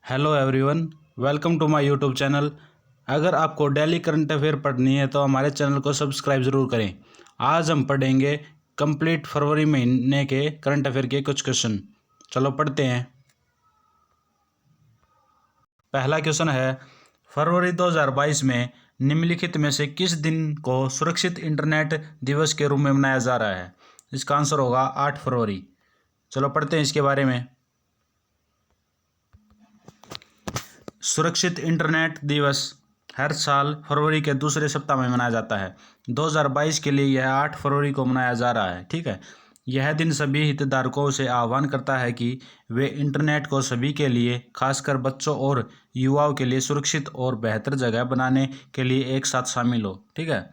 Hello everyone, welcome to my YouTube channel. अगर आपको daily current affair पढ़नी है तो हमारे चैनल को सब्सक्राइब ज़रूर करें। आज हम पढ़ेंगे कंप्लीट फरवरी महीने के करंट अफेयर के कुछ क्वेश्चन। चलो पढ़ते हैं। पहला क्वेश्चन है, फरवरी 2022 में निम्नलिखित में से किस दिन को सुरक्षित इंटरनेट दिवस के रूप में मनाया जा रहा है? इसका आंसर होगा 8 फरवरी। चलो पढ़ते हैं इसके बारे में। सुरक्षित इंटरनेट दिवस हर साल फरवरी के दूसरे सप्ताह में मनाया जाता है। 2022 के लिए यह 8 फरवरी को मनाया जा रहा है। ठीक है, यह दिन सभी हितधारकों से आह्वान करता है कि वे इंटरनेट को सभी के लिए, खासकर बच्चों और युवाओं के लिए सुरक्षित और बेहतर जगह बनाने के लिए एक साथ शामिल हो। ठीक है,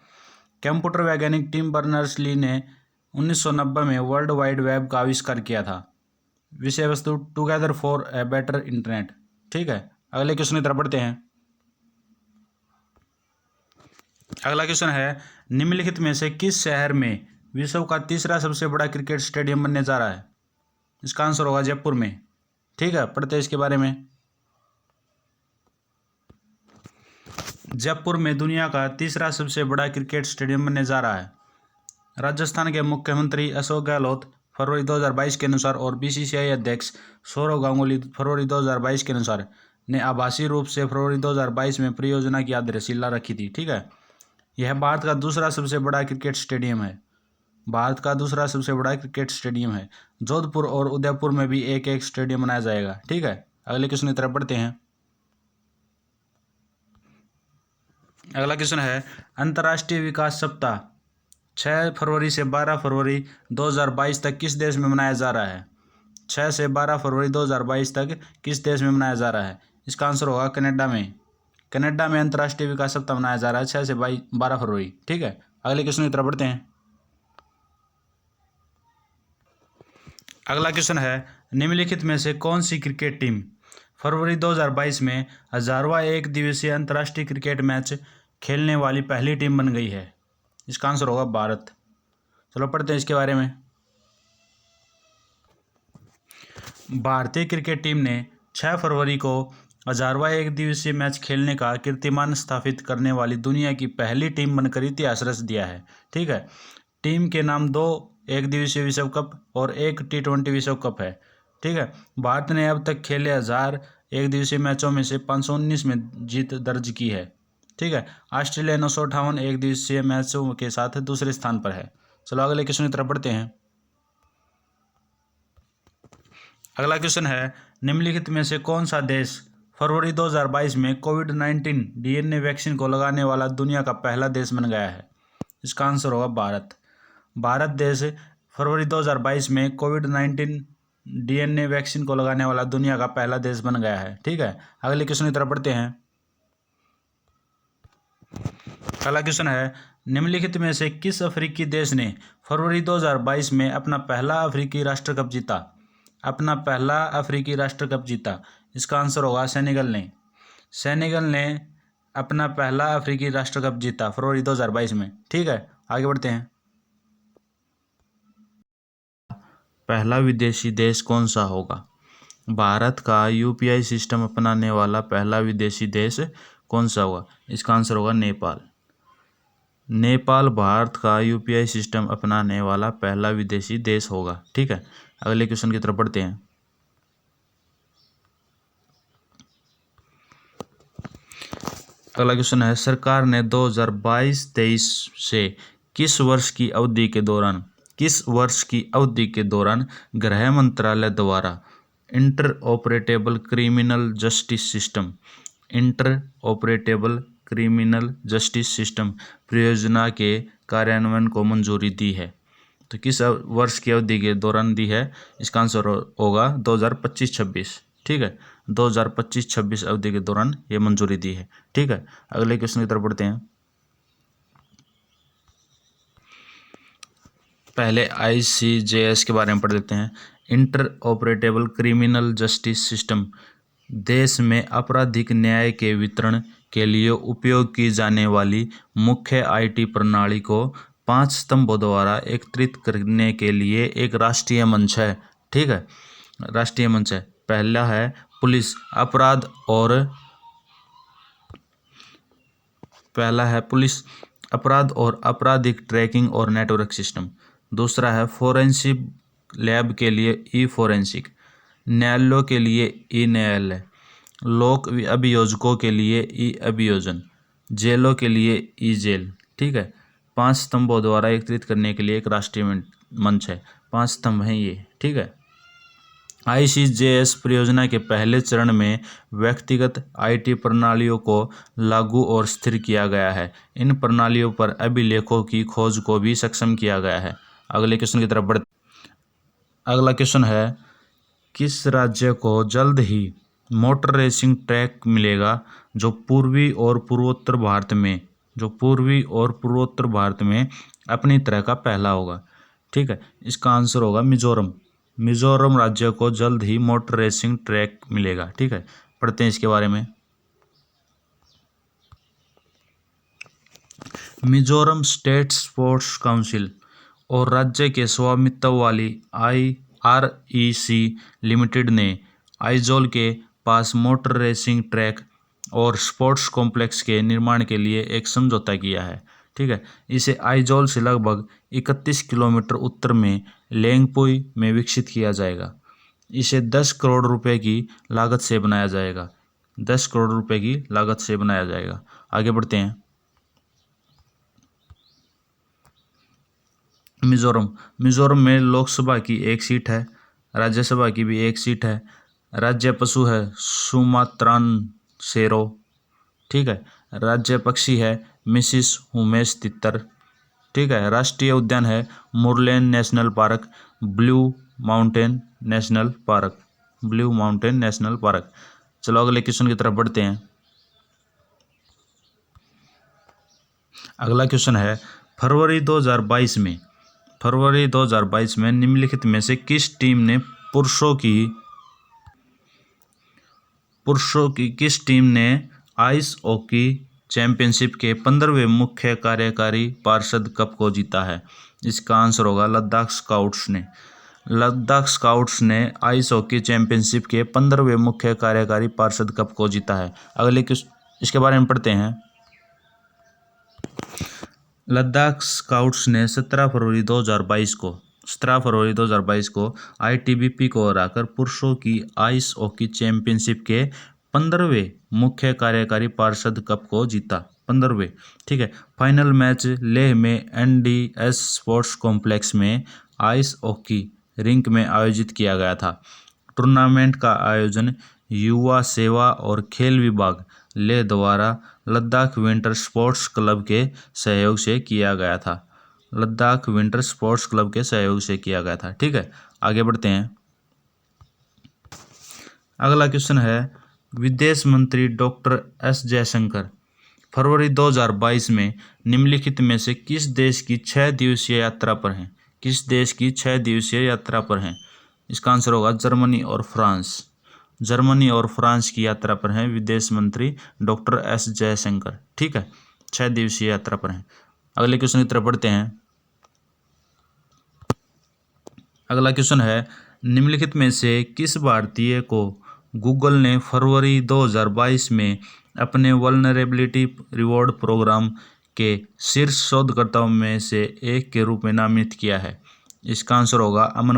कंप्यूटर वैज्ञानिक टिम बर्नर्स-ली ने 1990 में वर्ल्ड वाइड वेब का आविष्कार किया था। विषय वस्तु together for a better internet. ठीक है, अगले क्वेश्चन की तरफ बढ़ते हैं। अगला क्वेश्चन है, निम्नलिखित में से किस शहर में विश्व का तीसरा सबसे बड़ा क्रिकेट स्टेडियम बनने जा रहा है? इसका आंसर होगा जयपुर में। ठीक है, पढ़ते हैं इसके बारे में। जयपुर में दुनिया का तीसरा सबसे बड़ा क्रिकेट स्टेडियम बनने जा रहा है। राजस्थान के मुख्यमंत्री अशोक गहलोत फरवरी 2022 के अनुसार और बीसीसीआई अध्यक्ष सौरव गांगुली फरवरी 2022 के अनुसार ने आभासी रूप से फरवरी 2022 में परियोजना की आधारशिला रखी थी। ठीक है, यह भारत का दूसरा सबसे बड़ा क्रिकेट स्टेडियम है। भारत का दूसरा सबसे बड़ा क्रिकेट स्टेडियम है। जोधपुर और उदयपुर में भी एक एक स्टेडियम बनाया जाएगा। ठीक है, अगले क्वेश्चन की तरफ बढ़ते हैं। अगला क्वेश्चन है, अंतर्राष्ट्रीय विकास सप्ताह 6 फरवरी से 12 फरवरी 2022 तक किस देश में मनाया जा रहा है? 6 से 12 फरवरी 2022 तक किस देश में मनाया जा रहा है? इसका आंसर होगा कनाडा में। कनाडा में अंतर्राष्ट्रीय विकास सप्ताह मनाया जा रहा है 6 से 12 फरवरी। ठीक है, अगले क्वेश्चन की तरफ बढ़ते हैं। अगला क्वेश्चन है, निम्नलिखित में से कौन सी क्रिकेट टीम फरवरी 2022 में 1000वां एक दिवसीय अंतर्राष्ट्रीय क्रिकेट मैच खेलने वाली पहली टीम बन गई है? इसका आंसर होगा भारत। चलो पढ़ते हैं इसके बारे में। भारतीय क्रिकेट टीम ने 6 फरवरी को 1000वां एक दिवसीय मैच खेलने का कीर्तिमान स्थापित करने वाली दुनिया की पहली टीम बनकर इतिहास रच दिया है। ठीक है, टीम के नाम 2 एक दिवसीय विश्व कप और 1 T20 विश्व कप है। ठीक है, भारत ने अब तक खेले 1000 एक दिवसीय मैचों में से 519 में जीत दर्ज की है। ठीक है, ऑस्ट्रेलिया 958 एक दिवसीय मैचों के साथ दूसरे स्थान पर है। चलो अगले क्वेश्चन की तरफ बढ़ते हैं। अगला क्वेश्चन है, निम्नलिखित में से कौन सा देश फरवरी 2022 में कोविड-19 डीएनए वैक्सीन को लगाने वाला दुनिया का पहला देश बन गया है? इसका आंसर होगा भारत। भारत देश फरवरी 2022 में कोविड-19 डीएनए वैक्सीन को लगाने वाला दुनिया का पहला देश बन गया है। ठीक है, अगले क्वेश्चन की तरफ बढ़ते हैं। अगला क्वेश्चन है, निम्नलिखित में से किस अफ्रीकी देश ने फरवरी 2022 में अपना पहला अफ्रीकी राष्ट्र कप जीता? अपना पहला अफ्रीकी राष्ट्र कप जीता। इसका आंसर होगा सेनेगल ने। सेनेगल ने अपना पहला अफ्रीकी राष्ट्र कप जीता फरवरी 2022 में। ठीक है, आगे बढ़ते हैं। पहला विदेशी देश कौन सा होगा? भारत का यूपीआई सिस्टम अपनाने वाला पहला विदेशी देश कौन सा होगा? इसका आंसर होगा नेपाल। नेपाल भारत का यूपीआई सिस्टम अपनाने वाला पहला विदेशी देश होगा। ठीक है, अगले क्वेश्चन की तरफ बढ़ते हैं। अगला क्वेश्चन है, सरकार ने 2022-23 से किस वर्ष की अवधि के दौरान गृह मंत्रालय द्वारा inter operable criminal justice system परियोजना के कार्यान्वयन को मंजूरी दी है? तो किस वर्ष की अवधि के दौरान दी है? इसका आंसर होगा 2025-26। ठीक है, 2025-26 अवधि के दौरान ये मंजूरी दी है। ठीक है, अगले क्वेश्चन की तरफ बढ़ते हैं। पहले ICJS के बारे में पढ़ लेते हैं। Inter operable criminal justice system देश में आपराधिक न्याय के वितरण के लिए उपयोग की जाने वाली मुख्य IT प्रणाली को 5 स्तंभों द्वारा एकत्रित करने के लिए एक राष्ट्रीय मंच है। ठीक है, राष्ट्रीय मंच है। पहला है पुलिस अपराध और पहला है पुलिस अपराध और आपराधिक ट्रैकिंग और नेटवर्क सिस्टम। दूसरा है फोरेंसिक लैब के लिए ई फोरेंसिक, न्यायालयों के लिए ई न्यायालय, लोक अभियोजकों के लिए ई अभियोजन, जेलों के लिए ई जेल। ठीक है, 5 स्तंभों द्वारा एकत्रित करने के लिए एक राष्ट्रीय मंच है। 5 स्तंभ हैं ये। ठीक है, ICJS परियोजना के पहले चरण में व्यक्तिगत IT प्रणालियों को लागू और स्थिर किया गया है। इन प्रणालियों पर अभिलेखों की खोज को भी सक्षम किया गया है। अगले क्वेश्चन की तरफ बढ़ते। अगला क्वेश्चन है, किस राज्य को जल्द ही मोटर रेसिंग ट्रैक मिलेगा जो पूर्वी और पूर्वोत्तर भारत में अपनी तरह का पहला होगा। ठीक है, इसका आंसर होगा मिजोरम। मिजोरम राज्य को जल्द ही मोटर रेसिंग ट्रैक मिलेगा। ठीक है, पढ़ते हैं इसके बारे में। मिजोरम स्टेट स्पोर्ट्स काउंसिल और राज्य के स्वामित्व वाली IREC लिमिटेड ने आइजोल के पास मोटर रेसिंग ट्रैक और स्पोर्ट्स कॉम्प्लेक्स के निर्माण के लिए एक समझौता किया है। ठीक है, इसे आइजोल से लगभग 31 किलोमीटर उत्तर में लेंगपुई में विकसित किया जाएगा। इसे 10 करोड़ रुपए की लागत से बनाया जाएगा। 10 करोड़ रुपए की लागत से बनाया जाएगा। आगे बढ़ते हैं। मिजोरम में लोकसभा की 1 सीट है, राज्यसभा की भी 1 सीट है। राज्य पशु है सुमात्रान शेरो। ठीक है, राज्य पक्षी है मिसिस हुमेस तितर। ठीक है, राष्ट्रीय उद्यान है Murlen national park, blue mountain national park. चलो अगले क्वेश्चन की तरफ बढ़ते हैं। अगला क्वेश्चन है, फरवरी 2022 में निम्नलिखित में से किस टीम ने किस टीम ने आइस हॉकी चैंपियनशिप के 15वें मुख्य कार्यकारी पार्षद कप को जीता है। इसका आंसर होगा लद्दाख स्काउट्स ने आइस हॉकी चैंपियनशिप के 15वें मुख्य कार्यकारी पार्षद कप को जीता है। अगले इसके बारे में पढ़ते हैं। लद्दाख स्काउट्स ने 17 फरवरी 2022 को ITBP को हराकर पुरुषों की आइस हॉकी चैंपियनशिप के 15वें मुख्य कार्यकारी पार्षद कप को जीता। 15वें। ठीक है, फाइनल मैच लेह में NDS स्पोर्ट्स कॉम्प्लेक्स में आइस हॉकी रिंक में आयोजित किया गया था। टूर्नामेंट का आयोजन युवा सेवा और खेल विभाग लेह द्वारा लद्दाख विंटर स्पोर्ट्स क्लब के सहयोग से किया गया था। ठीक है, आगे बढ़ते हैं। अगला क्वेश्चन है, विदेश मंत्री डॉक्टर S जयशंकर फरवरी 2022 में निम्नलिखित में से किस देश की 6 दिवसीय यात्रा पर हैं। इसका आंसर होगा जर्मनी और फ्रांस की यात्रा पर हैं विदेश मंत्री डॉक्टर S जयशंकर। ठीक है, 6 दिवसीय यात्रा पर हैं। अगले क्वेश्चन की तरफ बढ़ते हैं। अगला क्वेश्चन है, निम्नलिखित में से किस भारतीय को गूगल ने फरवरी 2022 में अपने वल्नरेबिलिटी रिवॉर्ड प्रोग्राम के शीर्ष शोधकर्ताओं में से एक के रूप में नामित किया है। इसका आंसर होगा अमन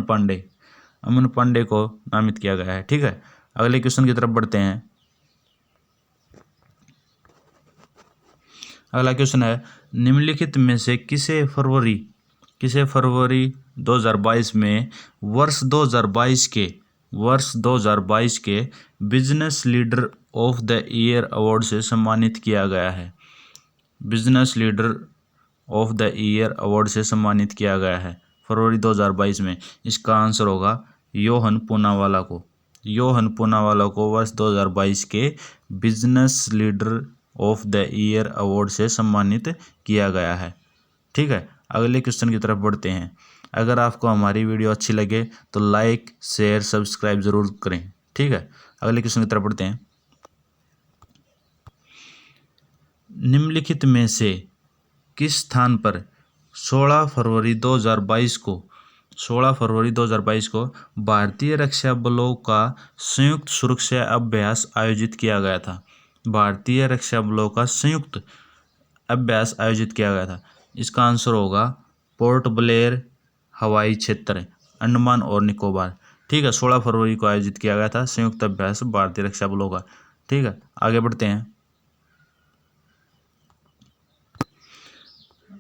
पांडे को नामित किया गया है। ठीक है, अगले क्वेश्चन की तरफ बढ़ते हैं। अगला क्वेश्चन है, निम्नलिखित में से किसे फरवरी 2022 में वर्ष 2022 के business leader of the year award से सम्मानित किया गया है। फरवरी 2022 में। इसका आंसर होगा योहन पूनावाला को वर्ष 2022 के business leader of the year award से सम्मानित किया गया है। ठीक है, अगले क्वेश्चन की तरफ बढ़ते हैं। अगर आपको हमारी वीडियो अच्छी लगे तो लाइक शेयर सब्सक्राइब जरूर करें। ठीक है, अगले क्वेश्चन की तरफ बढ़ते हैं। निम्नलिखित में से किस स्थान पर 16 फरवरी 2022 को 16 फरवरी 2022 को भारतीय रक्षा बलों का संयुक्त सुरक्षा अभ्यास आयोजित किया गया था। भारतीय रक्षा बलों का संयुक्त अभ्यास आयोजित किया गया था। इसका आंसर होगा पोर्ट ब्लेयर हवाई क्षेत्र, अंडमान और निकोबार। ठीक है, 16 फरवरी को आयोजित किया गया था संयुक्त अभ्यास भारतीय रक्षा बलों का। ठीक है, आगे बढ़ते हैं।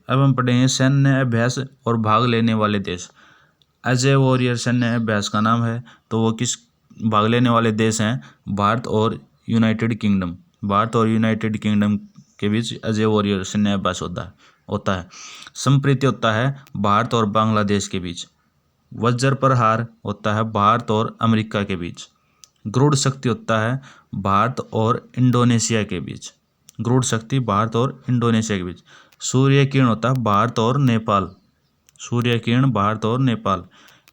अब हम पढ़ेंगे सैन्य अभ्यास और भाग लेने वाले देश। अजय वॉरियर सैन्य अभ्यास का नाम है, तो वो किस भाग लेने वाले देश हैं? भारत और यूनाइटेड किंगडम। भारत और यूनाइटेड किंगडम के बीच अजय वॉरियर सैन्य अभ्यास होता है। संप्रीति होता है भारत और बांग्लादेश के बीच। वज्र प्रहार होता है भारत और अमेरिका के बीच। गरुड़ शक्ति होता है भारत और इंडोनेशिया के बीच। गरुड़ शक्ति भारत और इंडोनेशिया के बीच। सूर्य किरण होता है भारत और नेपाल। सूर्य किरण भारत और नेपाल।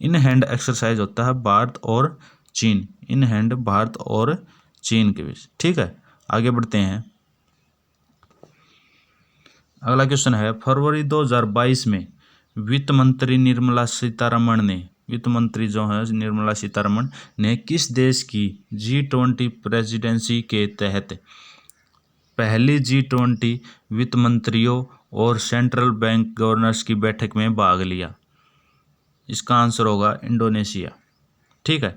इन हैंड एक्सरसाइज होता है भारत और चीन। इन हैंड भारत और चीन के बीच। ठीक है, आगे बढ़ते हैं। अगला क्वेश्चन है, फरवरी 2022 में वित्त मंत्री निर्मला सीतारमण ने, वित्त मंत्री जो है निर्मला सीतारमण ने किस देश की G20 प्रेसिडेंसी के तहत पहली G20 वित्त मंत्रियों और सेंट्रल बैंक गवर्नर्स की बैठक में भाग लिया? इसका आंसर होगा इंडोनेशिया। ठीक है,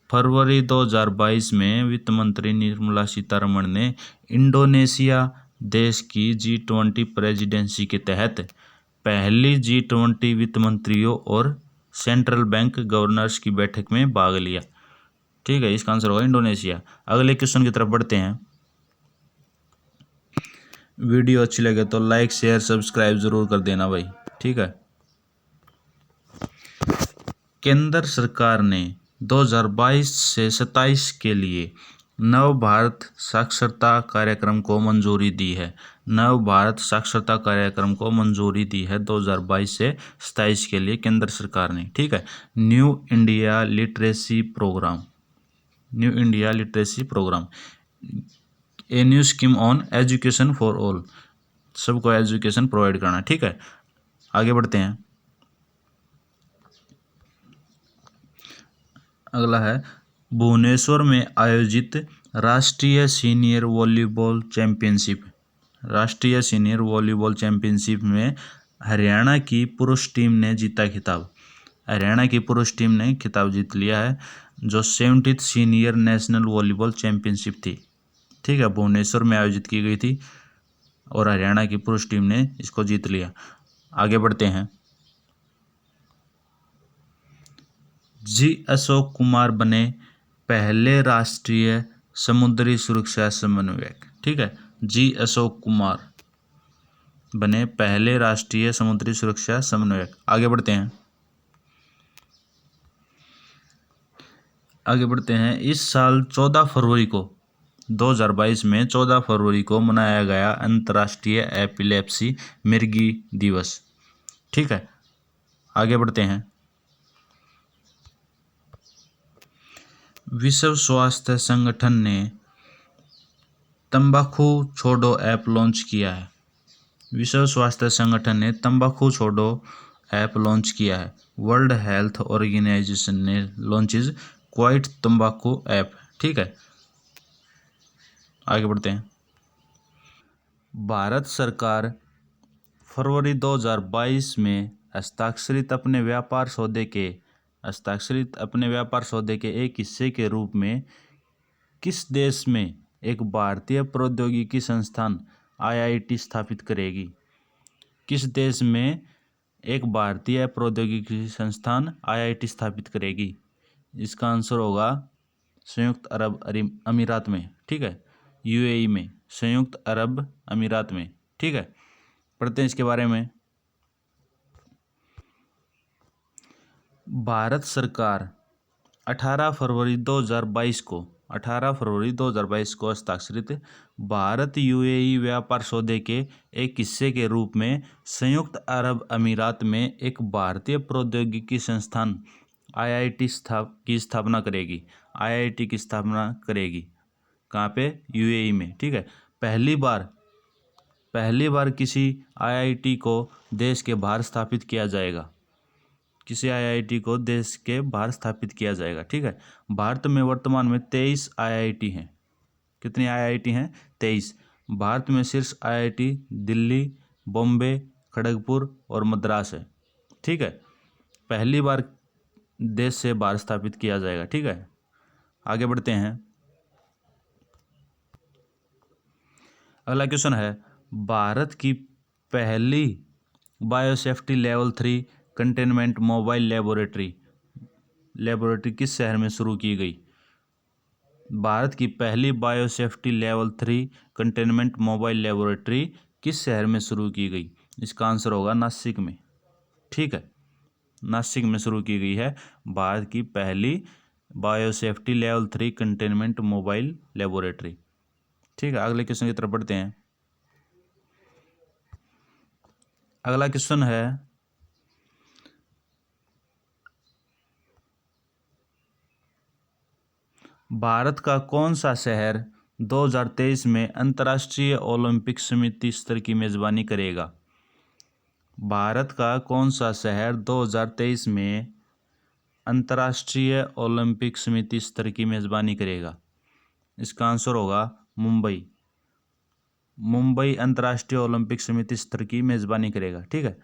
फरवरी 2022 में वित्त मंत्री निर्मला सीतारमण ने इंडोनेशिया देश की G20 प्रेसिडेंसी के तहत पहली G20 वित्त मंत्रियों और सेंट्रल बैंक गवर्नर्स की बैठक में भाग लिया। ठीक है, इसका आंसर होगा इंडोनेशिया। अगले क्वेश्चन की तरफ बढ़ते हैं। वीडियो अच्छी लगे तो लाइक शेयर सब्सक्राइब जरूर कर देना भाई। ठीक है, केंद्र सरकार ने 2022 से 27 के लिए नव भारत साक्षरता कार्यक्रम को मंजूरी दी है। नव भारत साक्षरता कार्यक्रम को मंजूरी दी है 2022 से 27 के लिए केंद्र सरकार ने। ठीक है, new India literacy programme. New India literacy programme, a new scheme on education for all. सबको एजुकेशन प्रोवाइड करना। ठीक है, आगे बढ़ते हैं। अगला है, भुवनेश्वर में आयोजित राष्ट्रीय सीनियर वॉलीबॉल चैंपियनशिप। राष्ट्रीय सीनियर वॉलीबॉल चैंपियनशिप में हरियाणा की पुरुष टीम ने जीता खिताब। हरियाणा की पुरुष टीम ने खिताब जीत लिया है, जो 70th senior national volleyball championship थी। ठीक है, भुवनेश्वर में आयोजित की गई थी और हरियाणा की पुरुष टीम ने इसको जीत लिया। आगे बढ़ते हैं। जी अशोक कुमार बने पहले राष्ट्रीय समुद्री सुरक्षा समन्वयक। ठीक है, जी अशोक कुमार बने पहले राष्ट्रीय समुद्री सुरक्षा समन्वयक। आगे बढ़ते हैं। आगे बढ़ते हैं। इस साल 14 फरवरी को 2022 में 14 फरवरी को मनाया गया अंतर्राष्ट्रीय एपिलेप्सी मिर्गी दिवस। ठीक है, आगे बढ़ते हैं। विश्व स्वास्थ्य संगठन ने तंबाकू छोड़ो ऐप लॉन्च किया है। विश्व स्वास्थ्य संगठन ने तंबाकू छोड़ो ऐप लॉन्च किया है। वर्ल्ड हेल्थ ऑर्गेनाइजेशन ने लॉन्चेज क्वाइट तंबाकू ऐप। ठीक है, आगे बढ़ते हैं। भारत सरकार फरवरी 2022 में हस्ताक्षरित अपने व्यापार सौदे के एक हिस्से के रूप में किस देश में एक भारतीय प्रौद्योगिकी संस्थान IIT स्थापित करेगी? किस देश में एक भारतीय प्रौद्योगिकी संस्थान IIT स्थापित करेगी? इसका आंसर होगा संयुक्त अरब अमीरात में। ठीक है, UAE में, संयुक्त अरब अमीरात में। ठीक है, पढ़ते हैं इसके बारे में। भारत सरकार 18 फरवरी 2022 को हस्ताक्षरित भारत UAE व्यापार सौदे के एक हिस्से के रूप में संयुक्त अरब अमीरात में एक भारतीय प्रौद्योगिकी संस्थान IIT की स्थापना करेगी। IIT की स्थापना करेगी कहाँ पे? UAE में। ठीक है, पहली बार किसी IIT को देश के बाहर स्थापित किया जाएगा। किसी आईआईटी को देश के बाहर स्थापित किया जाएगा। ठीक है, भारत में वर्तमान में 23 आईआईटी हैं। कितनी आईआईटी हैं? 23। भारत में शीर्ष आईआईटी दिल्ली, बॉम्बे, खड़गपुर और मद्रास है। ठीक है, पहली बार देश से बाहर स्थापित किया जाएगा। ठीक है, आगे बढ़ते हैं। अगला क्वेश्चन है, भारत की पहली biosafety level 3 containment mobile laboratory किस शहर में शुरू की गई? भारत की पहली biosafety level 3 containment mobile laboratory किस शहर में शुरू की गई? इसका आंसर होगा नासिक में। ठीक है, नासिक में शुरू की गई है भारत की पहली biosafety level 3 containment mobile laboratory. ठीक है, अगले क्वेश्चन की तरफ बढ़ते हैं। अगला क्वेश्चन है, भारत का कौन सा शहर 2023 में अंतर्राष्ट्रीय ओलंपिक समिति स्तर की मेजबानी करेगा? भारत का कौन सा शहर 2023 में अंतर्राष्ट्रीय ओलंपिक समिति स्तर की मेजबानी करेगा? इसका आंसर होगा मुंबई। मुंबई अंतर्राष्ट्रीय ओलंपिक समिति स्तर की मेजबानी करेगा। ठीक है,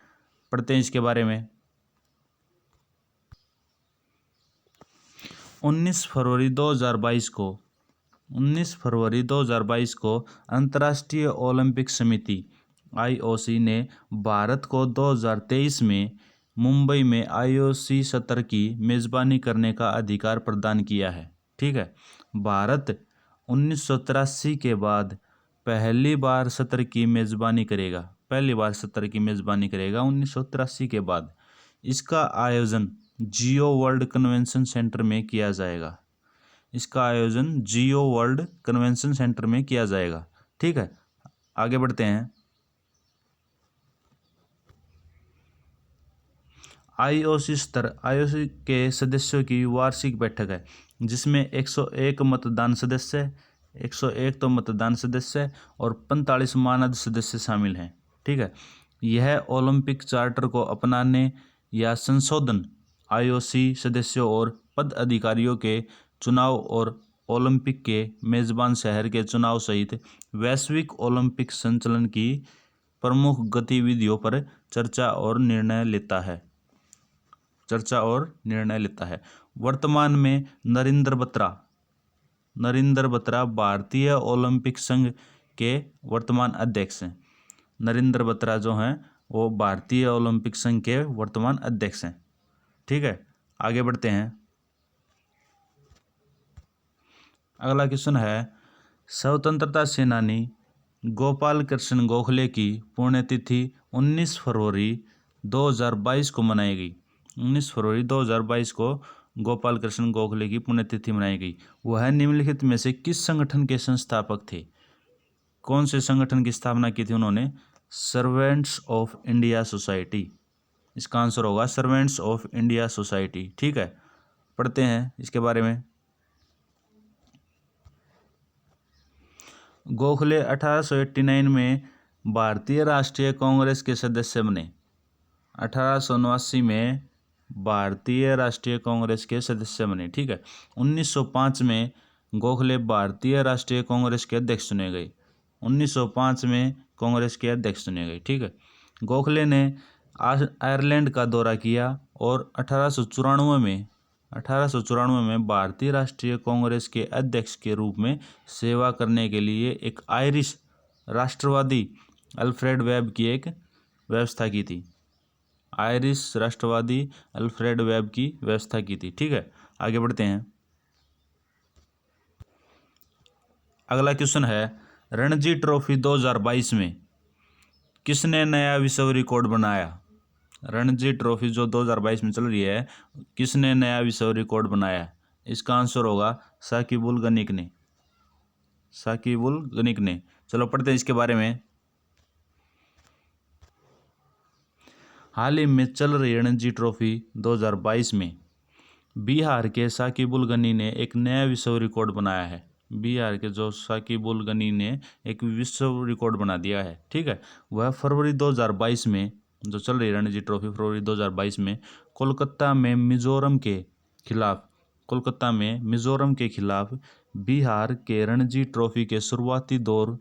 पढ़ते हैं इसके बारे में। 19 फरवरी 2022 को अंतर्राष्ट्रीय ओलंपिक समिति IOC ने भारत को 2023 में मुंबई में IOC सत्र की मेजबानी करने का अधिकार प्रदान किया है। ठीक है, भारत 1983 के बाद पहली बार सत्र की मेजबानी करेगा। 1983 के बाद। इसका आयोजन जियो वर्ल्ड कन्वेंशन सेंटर में किया जाएगा। ठीक है, आगे बढ़ते हैं। IOC के सदस्यों की वार्षिक बैठक है, जिसमें 101 तो मतदान सदस्य और 45 मानद सदस्य शामिल हैं। ठीक है, यह ओलंपिक चार्टर को अपनाने या संशोधन, IOC सदस्यों और पद अधिकारियों के चुनाव और ओलंपिक के मेजबान शहर के चुनाव सहित वैश्विक ओलंपिक संचालन की प्रमुख गतिविधियों पर चर्चा और निर्णय लेता है। वर्तमान में नरेंद्र बत्रा भारतीय ओलंपिक संघ के वर्तमान अध्यक्ष हैं। नरेंद्र बत्रा जो हैं वो भारतीय ओलंपिक संघ के वर्तमान अध्यक्ष हैं। ठीक है, आगे बढ़ते हैं। अगला क्वेश्चन है, स्वतंत्रता सेनानी गोपाल कृष्ण गोखले की पुण्यतिथि 19 फरवरी 2022 को मनाई गई। 19 फरवरी 2022 को गोपाल कृष्ण गोखले की पुण्यतिथि मनाई गई। वह निम्नलिखित में से किस संगठन के संस्थापक थे? कौन से संगठन की स्थापना की थी उन्होंने? Servants of India society. इसका आंसर होगा सर्वेंट्स ऑफ इंडिया सोसाइटी। ठीक है, पढ़ते हैं इसके बारे में। गोखले 1889 में भारतीय राष्ट्रीय कांग्रेस के सदस्य बने। 1889 में भारतीय राष्ट्रीय कांग्रेस के सदस्य बने। ठीक है, 1905 में गोखले भारतीय राष्ट्रीय कांग्रेस के अध्यक्ष चुने गए। 1905 में कांग्रेस के अध्यक्ष चुने गए। ठीक है, गोखले ने आयरलैंड का दौरा किया और 1894 में भारतीय राष्ट्रीय कांग्रेस के अध्यक्ष के रूप में सेवा करने के लिए एक आयरिश राष्ट्रवादी अल्फ्रेड वेब की एक व्यवस्था की थी। ठीक है, आगे बढ़ते हैं। अगला क्वेश्चन है, रणजी ट्रॉफी 2022 में किसने नया विश्व रिकॉर्ड बनाया? रणजी ट्रॉफी जो 2022 में चल रही है, किसने नया विश्व रिकॉर्ड बनाया? इसका आंसर होगा साकिब उल गनिक ने। चलो पढ़ते हैं इसके बारे में। हाल ही में चल रही रणजी ट्रॉफी 2022 में बिहार के साकिब उल गनी ने एक नया विश्व रिकॉर्ड बनाया है। बिहार के जो साकिब उल गनी ने एक विश्व रिकॉर्ड बना दिया है। ठीक है, वह फरवरी 2022 में जो चल रही रणजी ट्रॉफी फरवरी 2022 में कोलकाता में मिजोरम के खिलाफ बिहार के रणजी ट्रॉफी के शुरुआती दौर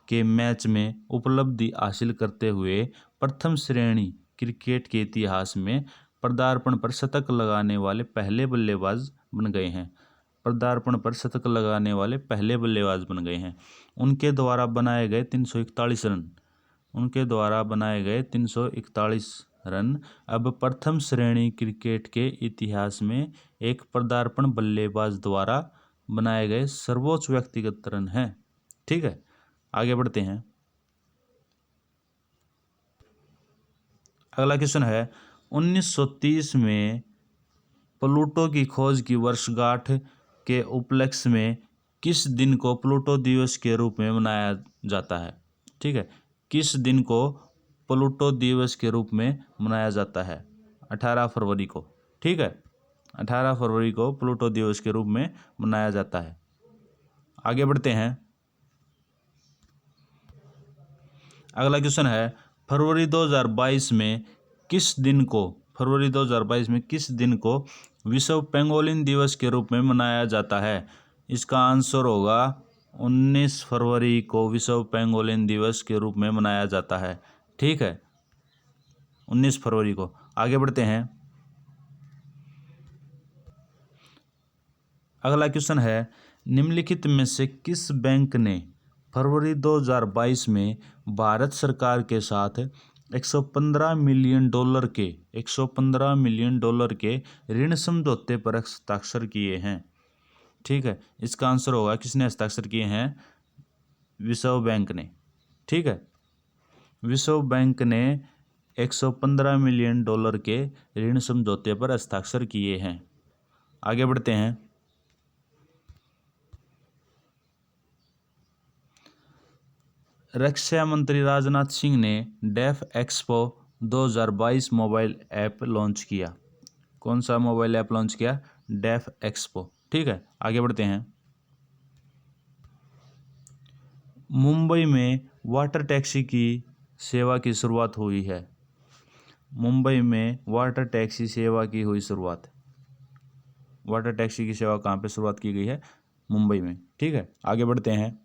के मैच में उपलब्धि हासिल करते हुए प्रथम श्रेणी क्रिकेट के इतिहास में पदार्पण पर शतक लगाने वाले पहले बल्लेबाज बन गए हैं। उनके द्वारा बनाए गए 341 रन अब प्रथम श्रेणी क्रिकेट के इतिहास में एक पदार्पण बल्लेबाज द्वारा बनाए गए सर्वोच्च व्यक्तिगत रन हैं। ठीक है, आगे बढ़ते हैं। अगला क्वेश्चन है 1930 में प्लूटो की खोज की वर्षगांठ के उपलक्ष्य में किस दिन को प्लूटो दिवस के रूप में मनाया जाता है? ठीक है, किस दिन को प्लूटो दिवस के रूप में मनाया जाता है? 18 फरवरी को। ठीक है, 18 फरवरी को प्लूटो दिवस के रूप में मनाया जाता है। आगे बढ़ते हैं। अगला क्वेश्चन है फरवरी 2022 में किस दिन को विश्व पेंगोलिन दिवस के रूप में मनाया जाता है? इसका आंसर होगा 19 फरवरी को विश्व पेंगोलिन दिवस के रूप में मनाया जाता है। ठीक है, 19 फरवरी को। आगे बढ़ते हैं। अगला क्वेश्चन है निम्नलिखित में से किस बैंक ने फरवरी 2022 में भारत सरकार के साथ 115 मिलियन डॉलर के ऋण समझौते पर हस्ताक्षर किए हैं? ठीक है, इसका आंसर होगा किसने हस्ताक्षर किए हैं? विश्व बैंक ने। ठीक है, विश्व बैंक ने 115 मिलियन डॉलर के ऋण समझौते पर हस्ताक्षर किए हैं। आगे बढ़ते हैं। रक्षा मंत्री राजनाथ सिंह ने DefExpo 2022 mobile app launch किया। कौन सा मोबाइल ऐप लॉन्च किया? DefExpo. ठीक है, आगे बढ़ते हैं। मुंबई में वाटर टैक्सी की सेवा की शुरुआत हुई है। मुंबई में वाटर टैक्सी सेवा की हुई शुरुआत। वाटर टैक्सी की सेवा कहाँ पे शुरुआत की गई है? मुंबई में। ठीक है, आगे बढ़ते हैं।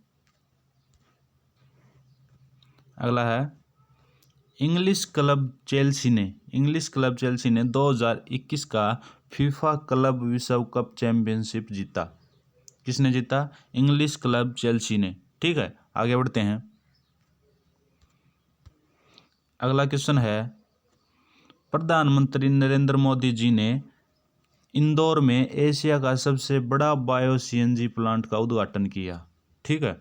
अगला है इंग्लिश क्लब चेल्सी ने 2021 का फीफा क्लब विश्व कप चैंपियनशिप जीता। किसने जीता? इंग्लिश क्लब चेल्सी ने। ठीक है, आगे बढ़ते हैं। अगला क्वेश्चन है प्रधानमंत्री नरेंद्र मोदी जी ने इंदौर में एशिया का सबसे बड़ा बायो सीएनजी प्लांट का उद्घाटन किया। ठीक है,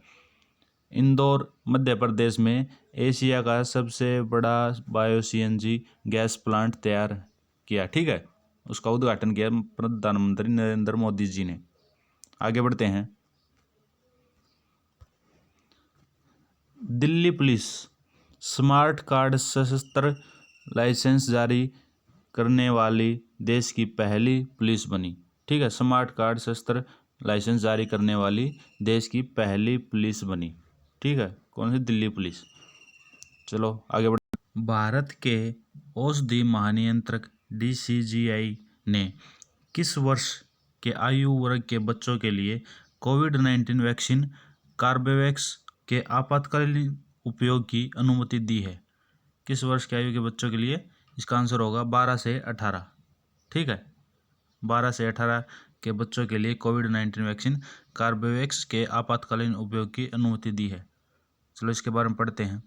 इंदौर मध्य प्रदेश में एशिया का सबसे बड़ा बायो सीएनजी गैस प्लांट तैयार किया। ठीक है, उसका उद्घाटन किया प्रधानमंत्री नरेंद्र मोदी जी ने। आगे बढ़ते हैं। दिल्ली पुलिस स्मार्ट कार्ड सशस्त्र लाइसेंस जारी करने वाली देश की पहली पुलिस बनी। ठीक है, स्मार्ट कार्ड सशस्त्र लाइसेंस जारी करने वाली देश की पहली पुलिस बनी। ठीक है, कौन सी? दिल्ली पुलिस। चलो आगे बढ़। भारत के औषधि महानियंत्रक DCGI ने किस वर्ष के आयु वर्ग के बच्चों के लिए कोविड-19 वैक्सीन कार्बेवैक्स के आपातकालीन उपयोग की अनुमति दी है? किस वर्ष की आयु के बच्चों के लिए? इसका आंसर होगा 12 से 18। ठीक है, 12 से 18 के बच्चों के लिए कोविड-19 वैक्सीन कार्बेवैक्स के आपातकालीन उपयोग की अनुमति दी है। चलो इसके बारे में पढ़ते हैं।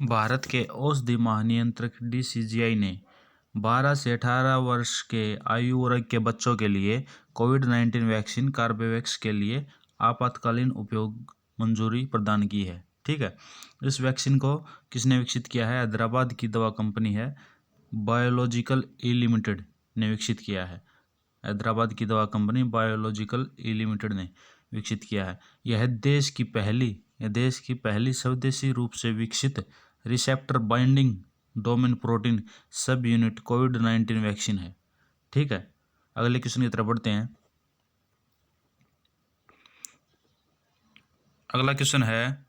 भारत के औषधि महानियंत्रक DCGI ने 12 से 18 वर्ष के आयु वर्ग के बच्चों के लिए कोविड-19 वैक्सीन कार्बेवैक्स के लिए आपातकालीन उपयोग मंजूरी प्रदान की है। ठीक है, इस वैक्सीन को किसने विकसित किया है? हैदराबाद की दवा कंपनी है बायोलॉजिकल ई लिमिटेड ने विकसित किया है। हैदराबाद की दवा कंपनी बायोलॉजिकल ई लिमिटेड ने विकसित किया है। यह देश की पहली स्वदेशी रूप से विकसित receptor binding domain protein subunit कोविड-19 वैक्सीन है। ठीक है, अगले क्वेश्चन की तरफ बढ़ते हैं। अगला क्वेश्चन है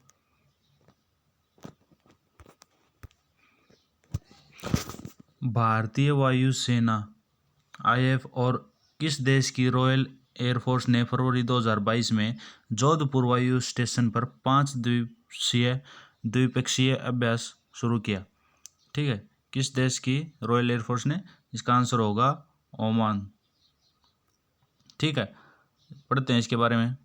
भारतीय वायुसेना IAF और किस देश की रॉयल एयरफोर्स ने फरवरी 2022 में जोधपुर वायु स्टेशन पर 5 द्विपक्षीय अभ्यास शुरू किया? ठीक है, किस देश की रॉयल एयरफोर्स ने? इसका आंसर होगा ओमान। ठीक है, पढ़ते हैं इसके बारे में।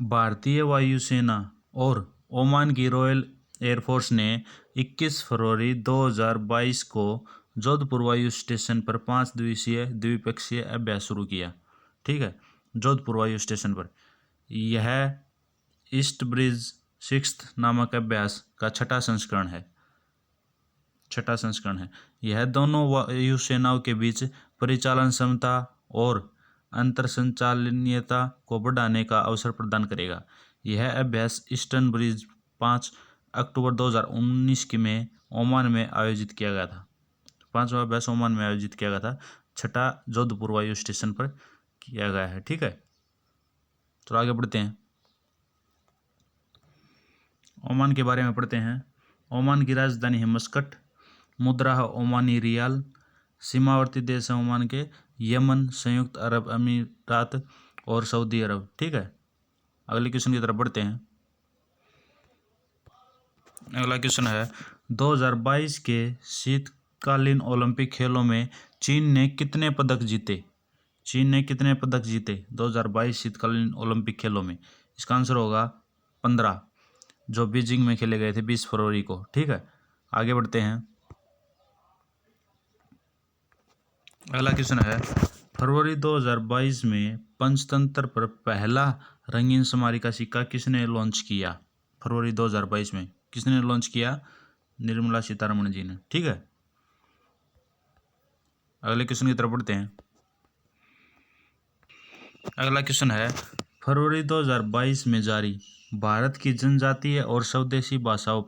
भारतीय वायुसेना और ओमान की रॉयल एयरफोर्स ने 21 फरवरी 2022 को जोधपुर वायु स्टेशन पर 5 दिवसीय द्विपक्षीय अभ्यास शुरू किया। ठीक है, जोधपुर वायु स्टेशन पर। यह ईस्ट ब्रिज 6 नामक अभ्यास का छठा संस्करण है। यह दोनों वायुसेनाओं के बीच परिचालन क्षमता और अंतर संचालनीयता को बढ़ाने का अवसर प्रदान करेगा। यह अभ्यास ईस्टर्न ब्रिज 5 अक्टूबर 2019 में ओमान में आयोजित किया गया था। 5वां अभ्यास ओमान में आयोजित किया गया था। छठा जोधपुर वायु स्टेशन पर किया गया है। ठीक है, तो आगे बढ़ते हैं, ओमान के बारे में पढ़ते हैं। ओमान की राजधानी है मस्कट, मुद्रा है ओमानी रियाल, सीमावर्ती देश है ओमान के यमन, संयुक्त अरब अमीरात और सऊदी अरब। ठीक है, अगले क्वेश्चन की तरफ बढ़ते हैं। अगला क्वेश्चन है 2022 के शीतकालीन ओलंपिक खेलों में चीन ने कितने पदक जीते? 2022 शीतकालीन ओलंपिक खेलों में? इसका आंसर होगा 15, जो बीजिंग में खेले गए थे 20 फरवरी को। ठीक है, आगे बढ़ते हैं। अगला क्वेश्चन है फरवरी 2022 में पंचतंत्र पर पहला रंगीन स्मारिका सिक्का किसने लॉन्च किया? फरवरी 2022 में किसने लॉन्च किया? निर्मला सीतारमण जी ने। ठीक है, अगले क्वेश्चन की तरफ बढ़ते हैं। अगला क्वेश्चन है फरवरी 2022 में जारी भारत की जनजातीय और स्वदेशी भाषाओं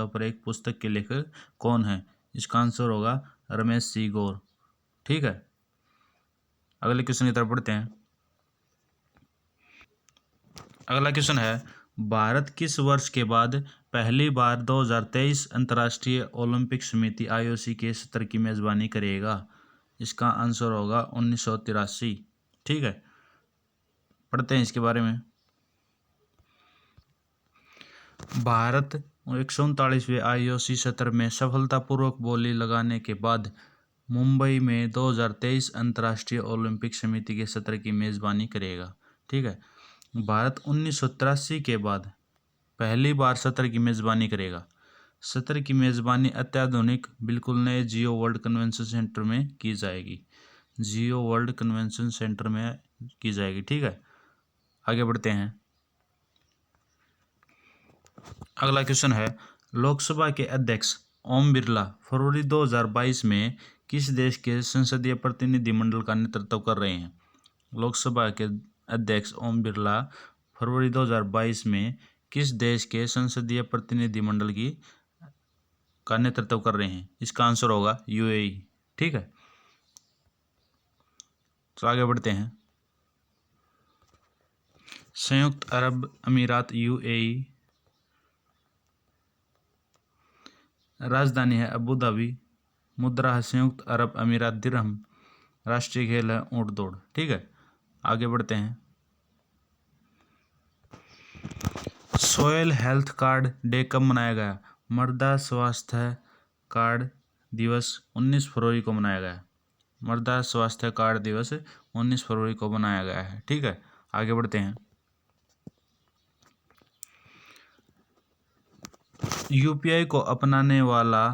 पर एक पुस्तक के लेखक कौन है? इसका आंसर होगा रमेश सी गौर। ठीक है, अगले क्वेश्चन की तरफ बढ़ते हैं। अगला क्वेश्चन है भारत किस वर्ष के बाद पहली बार 2023 अंतर्राष्ट्रीय ओलंपिक समिति IOC के सत्र की मेजबानी करेगा? इसका आंसर होगा 1983। ठीक है, पढ़ते हैं इसके बारे में। भारत 139वें IOC सत्र में सफलतापूर्वक बोली लगाने के बाद मुंबई में 2023 अंतर्राष्ट्रीय ओलंपिक समिति के सत्र की मेजबानी करेगा। ठीक है, भारत 1983 के बाद पहली बार सत्र की मेजबानी करेगा। सत्र की मेजबानी अत्याधुनिक बिल्कुल नए जियो वर्ल्ड कन्वेंशन सेंटर में की जाएगी। ठीक है, आगे बढ़ते हैं। अगला क्वेश्चन है लोकसभा के अध्यक्ष ओम बिरला फरवरी 2022 में किस देश के संसदीय प्रतिनिधिमंडल का नेतृत्व कर रहे हैं? लोकसभा के अध्यक्ष ओम बिरला फरवरी 2022 में किस देश के संसदीय प्रतिनिधिमंडल का नेतृत्व कर रहे हैं? इसका आंसर होगा UAE। ठीक है, तो आगे बढ़ते हैं। संयुक्त अरब अमीरात UAE, राजधानी है अबू धाबी, मुद्रा है संयुक्त अरब अमीरात दिरहम, राष्ट्रीय खेल है ऊंट दौड़। ठीक है, आगे बढ़ते हैं। सॉयल हेल्थ कार्ड डे कब मनाया गया? मृदा स्वास्थ्य कार्ड दिवस 19 फरवरी को मनाया गया। मृदा स्वास्थ्य कार्ड दिवस 19 फरवरी को मनाया गया है। ठीक है, आगे बढ़ते हैं। UPI को अपनाने वाला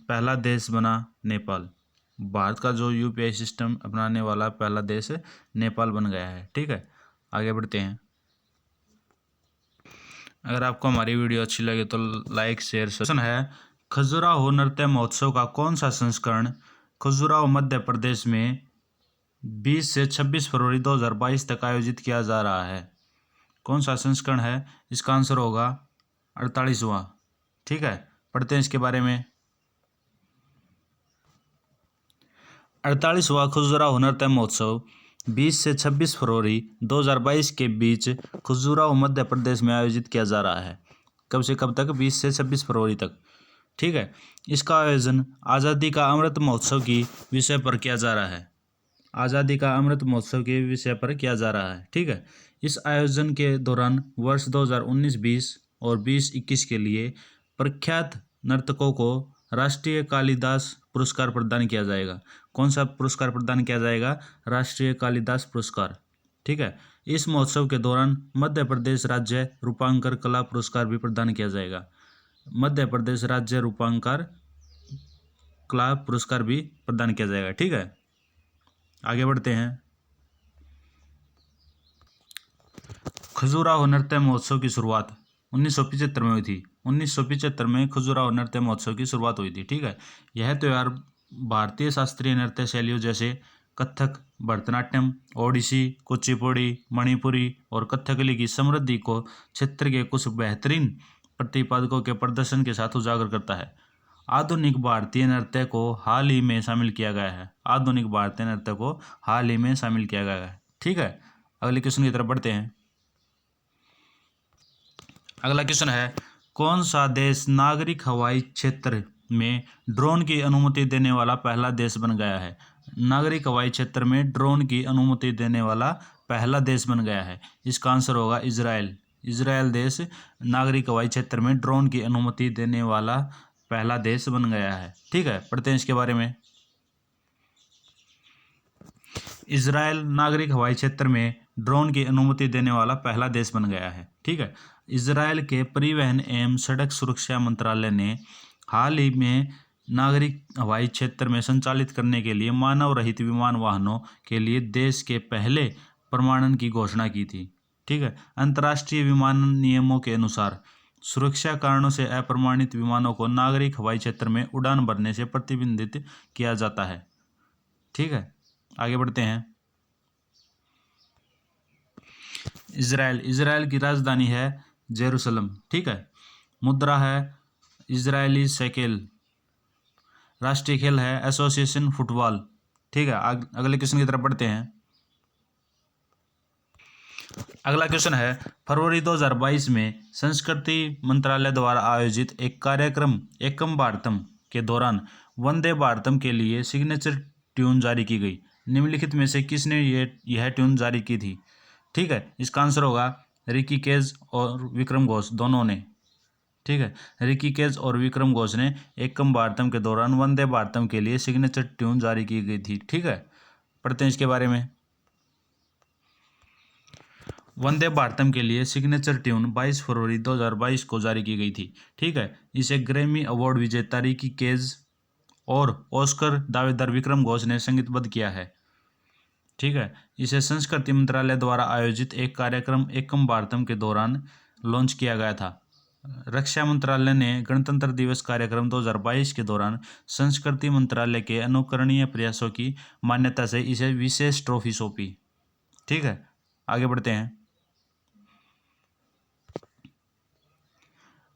पहला देश बना नेपाल। भारत का जो UPI सिस्टम अपनाने वाला पहला देश नेपाल बन गया है। ठीक है, आगे बढ़ते हैं। अगर आपको हमारी वीडियो अच्छी लगे तो लाइक शेयर है। खजुराहो नृत्य महोत्सव का कौन सा संस्करण खजुराहो मध्य प्रदेश में 20 से 26 फरवरी 2022 तक आयोजित किया जा रहा है? कौन सा संस्करण है? इसका आंसर होगा 48वां। ठीक है, पढ़ते हैं इसके बारे में। 48वां खजुराहो नृत्य महोत्सव 20 से 26 फरवरी 2022 के बीच खजुराहो मध्य प्रदेश में आयोजित किया जा रहा है। कब से कब तक? 20 से 26 फरवरी तक। ठीक है। इसका आयोजन आज़ादी का अमृत महोत्सव की विषय पर किया जा रहा है। आज़ादी का अमृत महोत्सव के विषय पर किया जा रहा है। ठीक है। इस आयोजन के दौरान वर्ष 2019-20 और 20-21 के लिए प्रख्यात नर्तकों को राष्ट्रीय कालिदास पुरस्कार प्रदान किया जाएगा। कौन सा पुरस्कार प्रदान किया जाएगा? राष्ट्रीय कालिदास पुरस्कार। ठीक है। इस महोत्सव के दौरान मध्य प्रदेश राज्य रूपांकर कला पुरस्कार भी प्रदान किया जाएगा। मध्य प्रदेश राज्य रूपांकर कला पुरस्कार भी प्रदान किया जाएगा। ठीक है। आगे बढ़ते हैं। खजुराहो नृत्य महोत्सव की शुरुआत 1975 में हुई थी। 1975 में खजुराहो नृत्य महोत्सव की शुरुआत हुई थी। ठीक है। यह त्यौहार भारतीय शास्त्रीय नृत्य शैलियों जैसे कथक, भरतनाट्यम, ओडिसी, कुचिपुड़ी, मणिपुरी और कथकली की समृद्धि को क्षेत्र के कुछ बेहतरीन प्रतिपादकों के प्रदर्शन के साथ उजागर करता है। आधुनिक भारतीय नृत्य को हाल ही में शामिल किया गया है। आधुनिक भारतीय नृत्य को हाल ही में शामिल किया गया है। ठीक है। अगले क्वेश्चन की तरफ बढ़ते हैं। अगला क्वेश्चन है, कौन सा देश नागरिक हवाई क्षेत्र में ड्रोन की अनुमति देने वाला पहला देश बन गया है? नागरिक हवाई क्षेत्र में ड्रोन की अनुमति देने वाला पहला देश बन गया है। इसका आंसर होगा इजराइल। इजराइल देश नागरिक हवाई क्षेत्र में ड्रोन की अनुमति देने वाला पहला देश बन गया है। ठीक है। पढ़ते हैं इसके बारे में। इजराइल नागरिक हवाई क्षेत्र में ड्रोन की अनुमति देने वाला पहला देश बन गया है। ठीक है। इजराइल के परिवहन एवं सड़क सुरक्षा मंत्रालय ने हाल ही में नागरिक हवाई क्षेत्र में संचालित करने के लिए मानव रहित विमान वाहनों के लिए देश के पहले प्रमाणन की घोषणा की थी। ठीक है। अंतर्राष्ट्रीय विमानन नियमों के अनुसार सुरक्षा कारणों से अप्रमाणित विमानों को नागरिक हवाई क्षेत्र में उड़ान भरने से प्रतिबंधित किया जाता है। ठीक है। आगे बढ़ते हैं। इजराइल की राजधानी है जेरूसलम। ठीक है। मुद्रा है इजरायली शेकेल। राष्ट्रीय खेल है एसोसिएशन फुटबॉल। ठीक है। अगले क्वेश्चन की तरफ बढ़ते हैं। अगला क्वेश्चन है, फरवरी 2022 में संस्कृति मंत्रालय द्वारा आयोजित एक कार्यक्रम एकम भारतम के दौरान वंदे भारतम के लिए सिग्नेचर ट्यून जारी की गई। निम्नलिखित में से किसने यह ट्यून जारी की थी? ठीक है। इसका आंसर होगा रिकी केज और विक्रम घोष दोनों ने। ठीक है। रिकी केज और विक्रम घोष ने एकम भारतम के दौरान वंदे भारतम के लिए सिग्नेचर ट्यून जारी की गई थी। ठीक है। पढ़ते हैं इसके बारे में। वंदे भारतम के लिए सिग्नेचर ट्यून 22 फरवरी 2022 को जारी की गई थी। ठीक है। इसे ग्रैमी अवार्ड विजेता रिकी केज और ऑस्कर दावेदार विक्रम घोष ने संगीतबद्ध किया है। ठीक है। इसे संस्कृति मंत्रालय द्वारा आयोजित एक कार्यक्रम एकम भारतम के दौरान लॉन्च किया गया था। रक्षा मंत्रालय ने गणतंत्र दिवस कार्यक्रम 2022 के दौरान संस्कृति मंत्रालय के अनुकरणीय प्रयासों की मान्यता से इसे विशेष ट्रॉफी सौंपी। ठीक है। आगे बढ़ते हैं।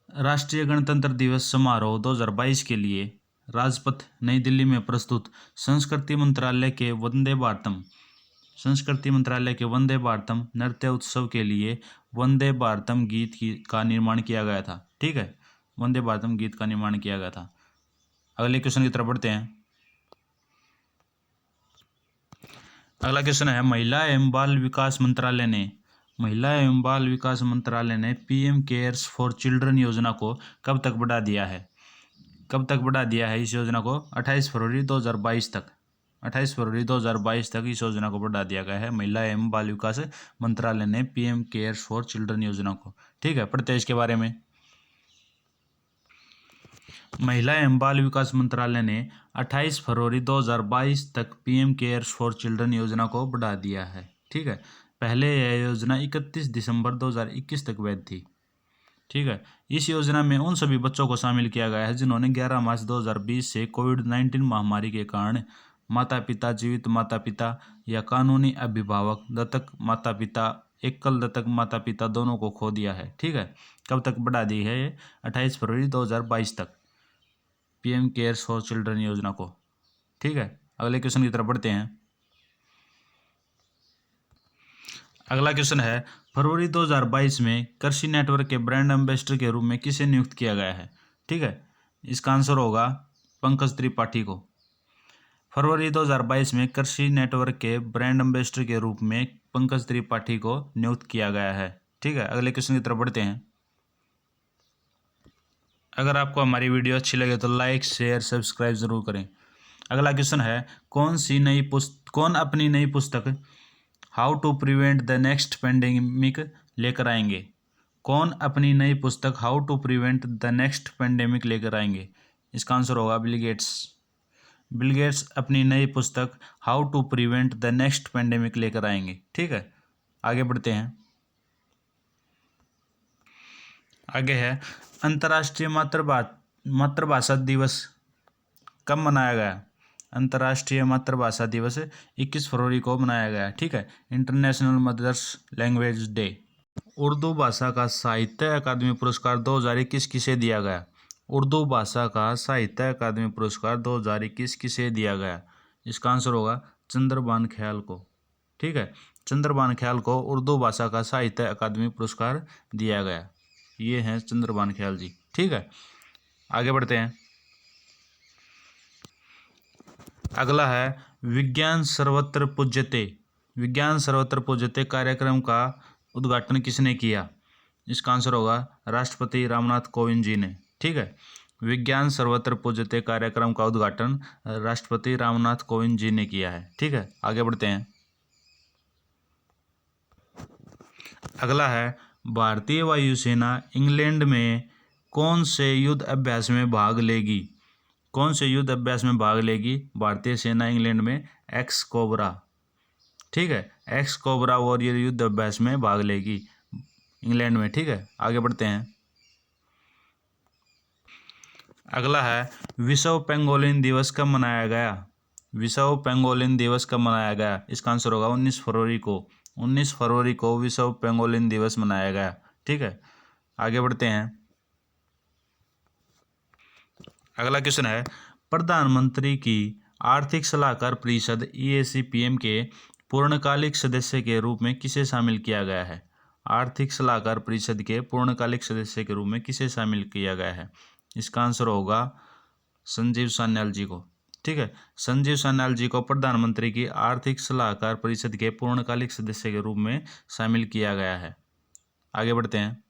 राष्ट्रीय गणतंत्र दिवस समारोह 2022 के लिए राजपथ नई दिल्ली में प्रस्तुत संस्कृति मंत्रालय के वंदे भारतम नृत्य उत्सव के लिए वंदे भारतम गीत का निर्माण किया गया था। ठीक है। वंदे भारतम गीत का निर्माण किया गया था। अगले क्वेश्चन की तरफ बढ़ते हैं। अगला क्वेश्चन है, महिला एवं बाल विकास मंत्रालय ने पीएम केयर्स फॉर चिल्ड्रन योजना को कब तक बढ़ा दिया है? इस योजना को 28 फरवरी 2022 तक। 28 फरवरी 2022 तक इस योजना को बढ़ा दिया गया है। महिला एवं बाल विकास मंत्रालय ने पीएम केयर्स फॉर चिल्ड्रन योजना को। ठीक है। पढ़ते हैं इसके बारे में। महिला एवं बाल विकास मंत्रालय ने 28 फरवरी 2022 तक पीएम केयर्स फॉर चिल्ड्रन योजना को बढ़ा दिया है। ठीक है। पहले यह योजना 31 दिसंबर 2021 तक वैध थी। ठीक है। इस योजना में उन सभी बच्चों को शामिल किया गया है जिन्होंने 11 मार्च 2020 से कोविड-19 महामारी के कारण माता पिता, जीवित माता पिता या कानूनी अभिभावक, दत्तक माता पिता, एकल दत्तक माता पिता दोनों को खो दिया है। ठीक है। कब तक बढ़ा दी है ये? 28 फरवरी 2022 तक पीएम केयर्स फॉर चिल्ड्रन योजना को। ठीक है। अगले क्वेश्चन की तरफ बढ़ते हैं। अगला क्वेश्चन है, फरवरी 2022 में कृषि नेटवर्क के ब्रांड एम्बेसडर के रूप में किसे नियुक्त किया गया है? ठीक है, इसका आंसर होगा पंकज त्रिपाठी को। फरवरी 2022 में कृषि नेटवर्क के ब्रांड एम्बेसडर के रूप में पंकज त्रिपाठी को नियुक्त किया गया है। ठीक है, अगले क्वेश्चन की तरफ बढ़ते हैं। अगर आपको हमारी वीडियो अच्छी लगे तो लाइक शेयर सब्सक्राइब जरूर करें। अगला क्वेश्चन है, कौन अपनी नई पुस्तक how to prevent the next pandemic लेकर आएंगे? कौन अपनी नई पुस्तक how to prevent the next pandemic लेकर आएंगे? इसका आंसर होगा बिल गेट्स। बिल गेट्स अपनी नई पुस्तक how to prevent the next pandemic लेकर आएंगे। ठीक है, आगे बढ़ते हैं। आगे है, अंतर्राष्ट्रीय मातृभाषा दिवस कब मनाया गया? अंतर्राष्ट्रीय मातृभाषा दिवस 21 फरवरी को मनाया गया। ठीक है, international mothers language day. Urdu भाषा का साहित्य अकादमी पुरस्कार 2021 किसे दिया गया? उर्दू भाषा का साहित्य अकादमी पुरस्कार 2021 किसे दिया गया? इसका आंसर होगा चंद्रभान ख्याल को। ठीक है, चंद्रभान ख्याल को उर्दू भाषा का साहित्य अकादमी पुरस्कार दिया गया। ये हैं चंद्रभान ख्याल जी। ठीक है, आगे बढ़ते हैं। अगला है, विज्ञान सर्वत्र पूज्यते। विज्ञान सर्वत्र पूज्यते कार्यक्रम का उद्घाटन किसने किया? इसका आंसर होगा राष्ट्रपति रामनाथ कोविंद जी ने। ठीक है, विज्ञान सर्वत्र पूज्यते कार्यक्रम का उद्घाटन राष्ट्रपति रामनाथ कोविंद जी ने किया है। ठीक है, आगे बढ़ते हैं। अगला है, भारतीय वायुसेना इंग्लैंड में कौन से युद्ध अभ्यास में भाग लेगी? कौन से युद्ध अभ्यास में भाग लेगी भारतीय सेना इंग्लैंड में? X cobra. ठीक है, एक्स कोबरा वॉरियर युद्ध अभ्यास में भाग लेगी इंग्लैंड में। ठीक है, आगे बढ़ते हैं। अगला है, विश्व पेंगोलिन दिवस कब मनाया गया? विश्व पेंगोलिन दिवस कब मनाया गया? इसका आंसर होगा 19 फरवरी को। 19 फरवरी को विश्व पेंगोलिन दिवस मनाया गया। ठीक है, आगे बढ़ते हैं। अगला क्वेश्चन है, प्रधानमंत्री की आर्थिक सलाहकार परिषद EAC-PM के पूर्णकालिक सदस्य के रूप में किसे शामिल किया गया है? आर्थिक सलाहकार परिषद के पूर्णकालिक सदस्य के रूप में किसे शामिल किया गया है? इसका आंसर होगा संजीव सान्याल जी को। ठीक है, संजीव सान्याल जी को प्रधानमंत्री की आर्थिक सलाहकार परिषद के पूर्णकालिक सदस्य के रूप में शामिल किया गया है। आगे बढ़ते हैं।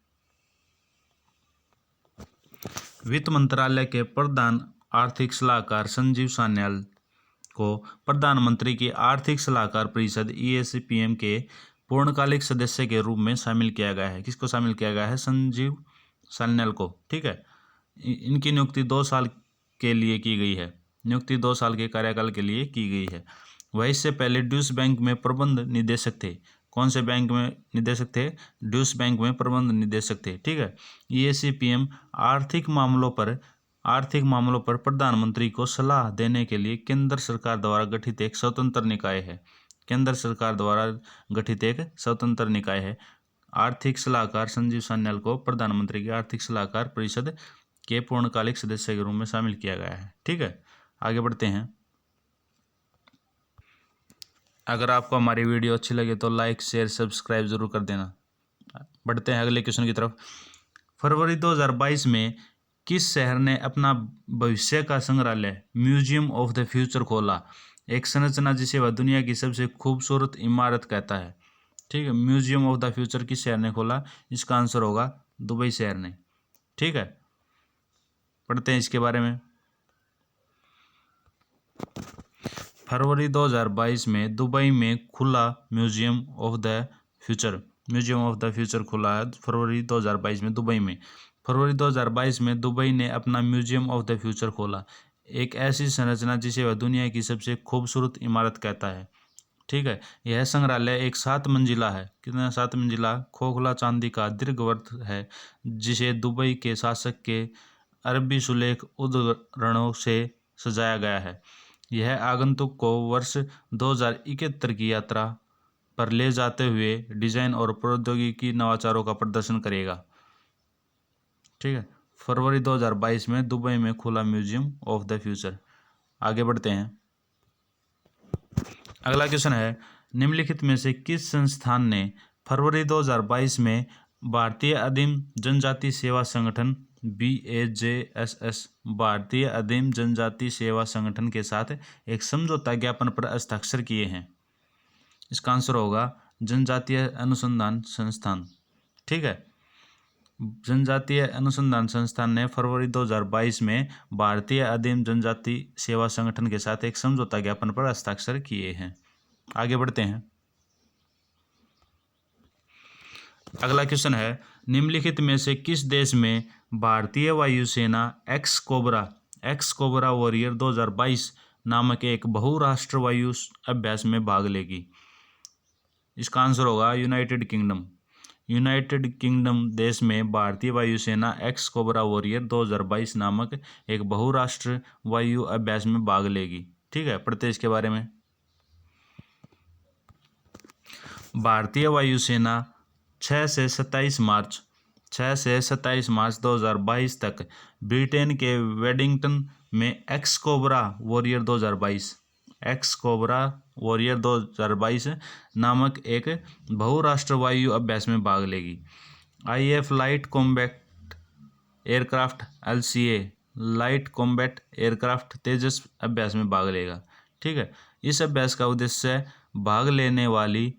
वित्त मंत्रालय के प्रधान आर्थिक सलाहकार संजीव सान्याल को प्रधानमंत्री की आर्थिक सलाहकार परिषद EAC-PM के पूर्णकालिक सदस्य के रूप में शामिल किया गया है। किसको शामिल किया गया है? संजीव सान्याल को। ठीक है, इनकी नियुक्ति 2 साल के लिए की गई है। नियुक्ति 2 साल के कार्यकाल के लिए की गई है। वह इससे पहले ड्यूश बैंक में प्रबंध निदेशक थे। कौन से बैंक में निदेशक थे? ड्यूश बैंक में प्रबंध निदेशक थे। ठीक है, EAC-PM आर्थिक मामलों पर प्रधानमंत्री को सलाह देने के लिए केंद्र सरकार द्वारा गठित एक स्वतंत्र निकाय है। केंद्र सरकार द्वारा गठित एक स्वतंत्र निकाय है। आर्थिक सलाहकार संजीव सान्याल को प्रधानमंत्री की आर्थिक सलाहकार परिषद के पूर्णकालिक सदस्य के रूप में शामिल किया गया है। ठीक है, आगे बढ़ते हैं। अगर आपको हमारी वीडियो अच्छी लगे तो लाइक शेयर सब्सक्राइब जरूर कर देना। बढ़ते हैं अगले क्वेश्चन की तरफ। फरवरी 2022 में किस शहर ने अपना भविष्य का संग्रहालय म्यूजियम ऑफ द फ्यूचर खोला? एक संरचना जिसे वह दुनिया की सबसे खूबसूरत इमारत कहता है। ठीक है, म्यूजियम ऑफ द फ्यूचर किस शहर ने खोला? इसका आंसर होगा दुबई शहर ने। ठीक है, पढ़ते हैं इसके बारे में। फरवरी 2022 में दुबई में खुला म्यूजियम ऑफ द फ्यूचर खुला है फरवरी 2022 में दुबई में। फरवरी 2022 में दुबई ने अपना म्यूजियम ऑफ द फ्यूचर खोला, एक ऐसी संरचना जिसे वह दुनिया की सबसे खूबसूरत इमारत कहता है। ठीक है, यह संग्रहालय एक 7 मंजिला है। कितना? 7 मंजिला खोखला चांदी का दीर्घवृत्त है, जिसे दुबई के शासक के अरबी सुलेख उद्धरणों से सजाया गया है। यह आगंतुक को वर्ष 2071 की यात्रा पर ले जाते हुए डिजाइन और प्रौद्योगिकी नवाचारों का प्रदर्शन करेगा। ठीक है, फरवरी 2022 में दुबई में खुला म्यूजियम ऑफ द फ्यूचर। आगे बढ़ते हैं। अगला क्वेश्चन है, निम्नलिखित में से किस संस्थान ने फरवरी 2022 में भारतीय आदिम जनजाति सेवा संगठन BAJSS भारतीय आदिम जनजाति सेवा संगठन के साथ एक समझौता ज्ञापन पर हस्ताक्षर किए हैं। इसका आंसर होगा जनजातीय अनुसंधान संस्थान। ठीक है, जनजातीय अनुसंधान संस्थान ने फरवरी 2022 में भारतीय आदिम जनजाति सेवा संगठन के साथ एक समझौता ज्ञापन पर हस्ताक्षर किए हैं। आगे बढ़ते हैं। अगला क्वेश्चन है, निम्नलिखित में से किस देश में भारतीय वायुसेना एक्स कोबरा वॉरियर 2022 नामक एक बहुराष्ट्र वायु अभ्यास में भाग लेगी? इसका आंसर होगा यूनाइटेड किंगडम देश में भारतीय वायुसेना एक्स कोबरा वॉरियर 2022 नामक एक बहुराष्ट्र वायु अभ्यास में भाग लेगी। ठीक है, पढ़ते इसके बारे में। भारतीय वायुसेना 6 से 27 मार्च 2022 तक ब्रिटेन के वेडिंगटन में एक्स कोबरा वॉरियर 2022 नामक एक बहुराष्ट्र वायु अभ्यास में भाग लेगी। IAF light combat aircraft LCA light combat aircraft Tejas अभ्यास में भाग लेगा। ठीक है, इस अभ्यास का उद्देश्य भाग लेने वाली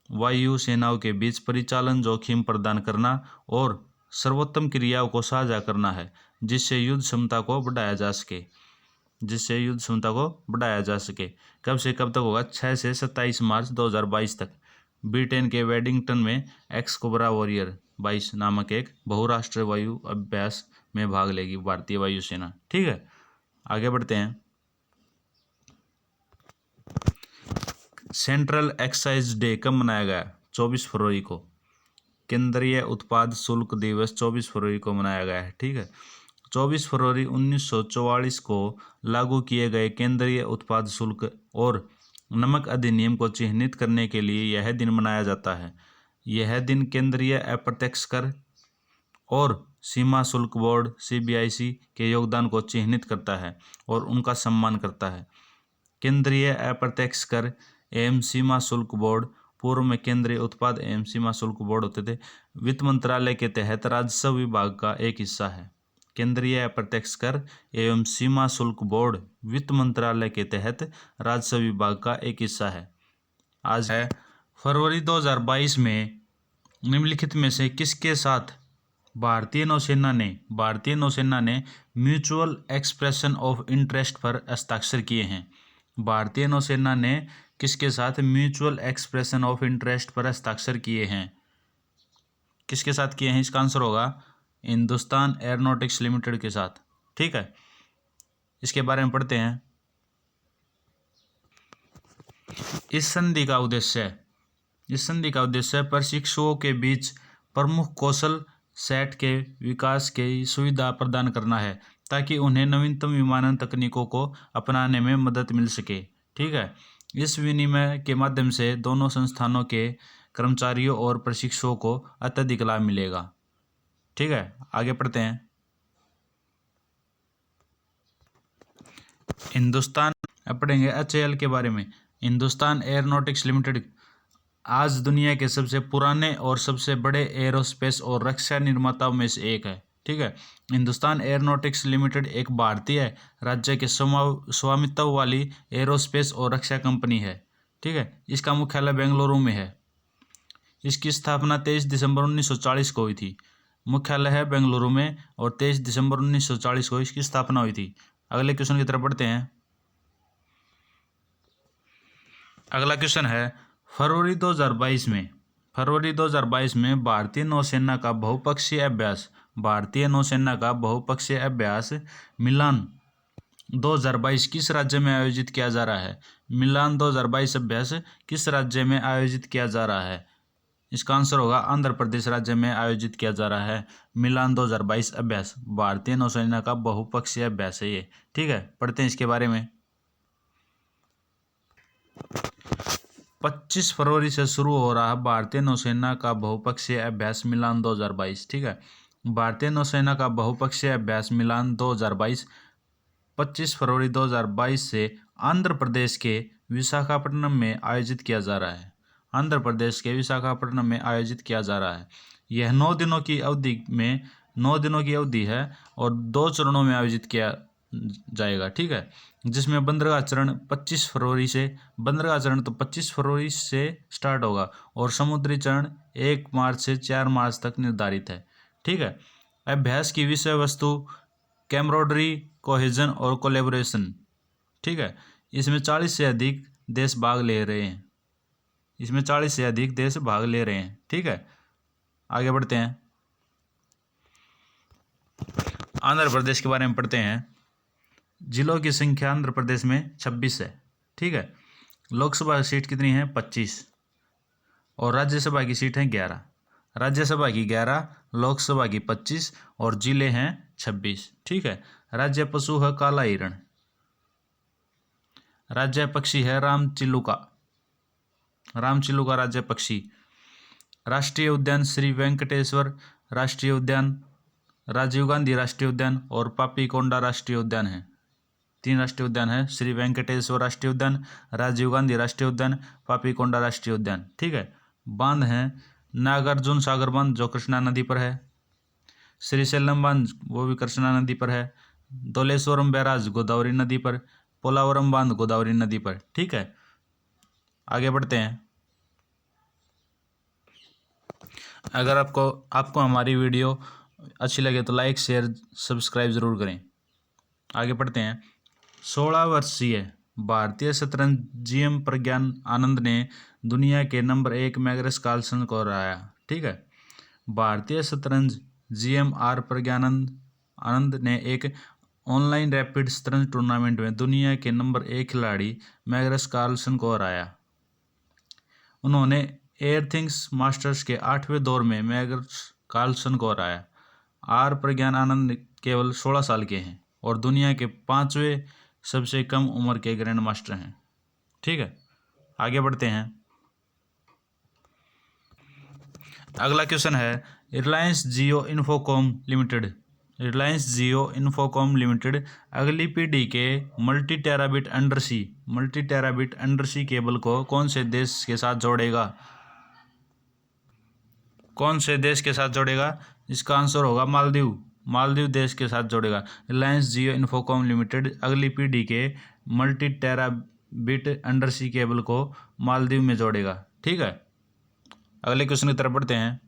वायु सेनाओं के बीच परिचालन जोखिम प्रदान करना और सर्वोत्तम क्रियाओं को साझा करना है, जिससे युद्ध क्षमता को बढ़ाया जा सके। कब से कब तक होगा? 6 से 27 मार्च 2022 तक ब्रिटेन के वेडिंगटन में एक्स कोबरा वॉरियर 22 नामक एक बहुराष्ट्रीय वायु अभ्यास में भाग लेगी भारतीय वायुसेना। ठीक है, आगे बढ़ते हैं। सेंट्रल एक्साइज डे कब मनाया गया? 24 फरवरी को। केंद्रीय उत्पाद शुल्क दिवस 24 फरवरी को मनाया गया है। ठीक है, 24 फरवरी 1944 को लागू किए गए केंद्रीय उत्पाद शुल्क और नमक अधिनियम को चिन्हित करने के लिए यह दिन मनाया जाता है। यह दिन केंद्रीय अप्रत्यक्ष कर और सीमा शुल्क बोर्ड CBIC के योगदान को चिन्हित करता है और उनका सम्मान करता है। केंद्रीय अप्रत्यक्ष कर एवं सीमा शुल्क बोर्ड पूर्व में केंद्रीय उत्पाद एवं सीमा शुल्क बोर्ड होते थे, वित्त मंत्रालय के तहत राजस्व विभाग का एक हिस्सा है। केंद्रीय अप्रत्यक्ष कर एवं सीमा शुल्क बोर्ड वित्त मंत्रालय के तहत राजस्व विभाग का एक हिस्सा है। आज है फरवरी 2022 में निम्नलिखित में से किसके साथ भारतीय नौसेना ने म्यूचुअल एक्सप्रेशन ऑफ इंटरेस्ट पर हस्ताक्षर किए हैं? भारतीय नौसेना ने किसके साथ म्यूचुअल एक्सप्रेशन ऑफ इंटरेस्ट पर हस्ताक्षर किए हैं? किसके साथ किए हैं? इसका आंसर होगा हिंदुस्तान एयरोनॉटिक्स लिमिटेड के साथ। ठीक है, इसके बारे में पढ़ते हैं। इस संधि का उद्देश्य प्रशिक्षुओं के बीच प्रमुख कौशल सेट के विकास की सुविधा प्रदान करना है, ताकि उन्हें नवीनतम विमानन तकनीकों को अपनाने में मदद मिल सके। ठीक है, इस विनिमय के माध्यम से दोनों संस्थानों के कर्मचारियों और प्रशिक्षुओं को अत्यधिक लाभ मिलेगा। ठीक है, आगे पढ़ते हैं। पढ़ेंगे HAL के बारे में। हिंदुस्तान एयरोनॉटिक्स लिमिटेड आज दुनिया के सबसे पुराने और सबसे बड़े एरोस्पेस और रक्षा निर्माताओं में से एक है। ठीक है, हिंदुस्तान एयरोनॉटिक्स लिमिटेड एक भारतीय राज्य के स्वामित्व वाली एरोस्पेस और रक्षा कंपनी है। ठीक है, इसका मुख्यालय बेंगलुरु में है। इसकी स्थापना 23 दिसंबर 1940 को हुई थी। मुख्यालय है बेंगलुरु में और 23 दिसंबर 1940 को इसकी स्थापना हुई थी। अगले क्वेश्चन की तरफ बढ़ते हैं। अगला क्वेश्चन है, फरवरी 2022 में भारतीय नौसेना का बहुपक्षीय अभ्यास मिलान 2022 किस राज्य में आयोजित किया जा रहा है? मिलान 2022 अभ्यास किस राज्य में आयोजित किया जा रहा है? इसका आंसर होगा आंध्र प्रदेश राज्य में आयोजित किया जा रहा है। मिलान 2022 अभ्यास भारतीय नौसेना का बहुपक्षीय अभ्यास है ये। ठीक है, पढ़ते हैं इसके बारे में। 25 फरवरी से शुरू हो रहा भारतीय नौसेना का बहुपक्षीय अभ्यास मिलान 2022। ठीक है, भारतीय नौसेना का बहुपक्षीय अभ्यास मिलान 2022 25 फरवरी 2022 से आंध्र प्रदेश के विशाखापट्टनम में आयोजित किया जा रहा है। आंध्र प्रदेश के विशाखापट्टनम में आयोजित किया जा रहा है। यह 9 दिनों की अवधि है और 2 चरणों में आयोजित किया जाएगा, ठीक है। जिसमें बंदरगाह चरण 25 फरवरी से स्टार्ट होगा और समुद्री चरण 1 मार्च से 4 मार्च तक निर्धारित है, ठीक है। अभ्यास की विषय वस्तु कैमरोडरी, कोहेजन और कोलेबोरेशन, ठीक है। इसमें 40 से अधिक देश भाग ले रहे हैं, ठीक है। आगे बढ़ते हैं, आंध्र प्रदेश के बारे में पढ़ते हैं। जिलों की संख्या आंध्र प्रदेश में 26 है, ठीक है। लोकसभा सीट कितनी है? 25 और राज्यसभा की सीट है 11। राज्यसभा की 11, लोकसभा की 25 और जिले हैं 26, ठीक है। राज्य पशु है काला हिरण। राज्य पक्षी है रामचिलुका राज्य पक्षी। राष्ट्रीय उद्यान श्री वेंकटेश्वर राष्ट्रीय उद्यान, राजीव गांधी राष्ट्रीय उद्यान और पापीकोंडा राष्ट्रीय उद्यान है। 3 राष्ट्रीय उद्यान है, श्री वेंकटेश्वर राष्ट्रीय उद्यान, राजीव गांधी राष्ट्रीय उद्यान, पापीकोंडा राष्ट्रीय उद्यान, ठीक है। बांध है नागार्जुन सागर बांध जो कृष्णा नदी पर है, श्रीशैलम बांध वो भी कृष्णा नदी पर है, धोलेश्वरम बैराज गोदावरी नदी पर, पोलावरम बांध गोदावरी नदी पर, ठीक है। आगे बढ़ते हैं। अगर आपको हमारी वीडियो अच्छी लगे तो लाइक शेयर सब्सक्राइब जरूर करें। आगे बढ़ते हैं। 16 वर्षीय भारतीय शतरंज जीएम प्रज्ञान आनंद ने दुनिया के नंबर 1 मैग्नस कार्लसन को हराया, ठीक है। भारतीय शतरंज जीएम आर प्रज्ञानंद आनंद ने एक ऑनलाइन रैपिड शतरंज टूर्नामेंट में दुनिया के नंबर 1 खिलाड़ी मैग्नस कार्लसन को हराया। उन्होंने एयरथिंग्स मास्टर्स के 8वें दौर में मैग्नस कार्लसन को हराया। आर प्रज्ञान आनंद केवल 16 साल के हैं और दुनिया के 5वें सबसे कम उम्र के ग्रैंड मास्टर हैं, ठीक है। आगे बढ़ते हैं। अगला क्वेश्चन है रिलायंस जियो इन्फोकॉम लिमिटेड अगली पीढ़ी के मल्टी टेराबिट अंडरसी केबल को कौन से देश के साथ जोड़ेगा? इसका आंसर होगा मालदीव देश के साथ जोड़ेगा। रिलायंस जियो इन्फोकॉम लिमिटेड अगली पीढ़ी के मल्टी टेराबिट अंडरसी केबल को मालदीव में जोड़ेगा, ठीक है। अगले क्वेश्चन की तरफ बढ़ते हैं।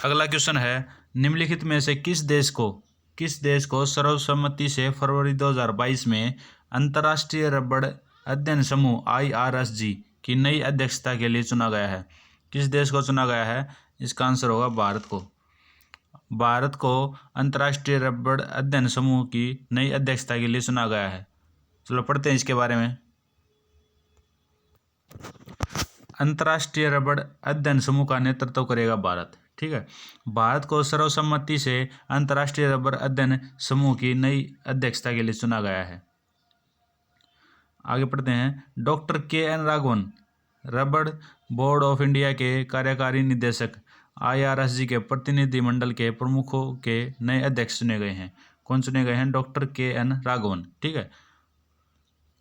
अगला क्वेश्चन है निम्नलिखित में से किस देश को सर्वसम्मति से फरवरी 2022 में अंतर्राष्ट्रीय रबड़ अध्ययन समूह IRSG की नई अध्यक्षता के लिए चुना गया है? किस देश को चुना गया है? इसका आंसर होगा भारत को अंतर्राष्ट्रीय रबड़ अध्ययन समूह की नई अध्यक्षता के लिए चुना गया है। चलो पढ़ते हैं इसके बारे में। अंतर्राष्ट्रीय रबड़ अध्ययन समूह का नेतृत्व करेगा भारत, ठीक है। भारत को सर्वसम्मति से अंतर्राष्ट्रीय रबड़ अध्ययन समूह की नई अध्यक्षता के लिए चुना गया है। आगे पढ़ते हैं। डॉक्टर KN राघवन रबड़ बोर्ड ऑफ इंडिया के कार्यकारी निदेशक IRSG के प्रतिनिधिमंडल के प्रमुखों के नए अध्यक्ष चुने गए हैं। कौन चुने गए हैं? डॉक्टर KN राघवन, ठीक है।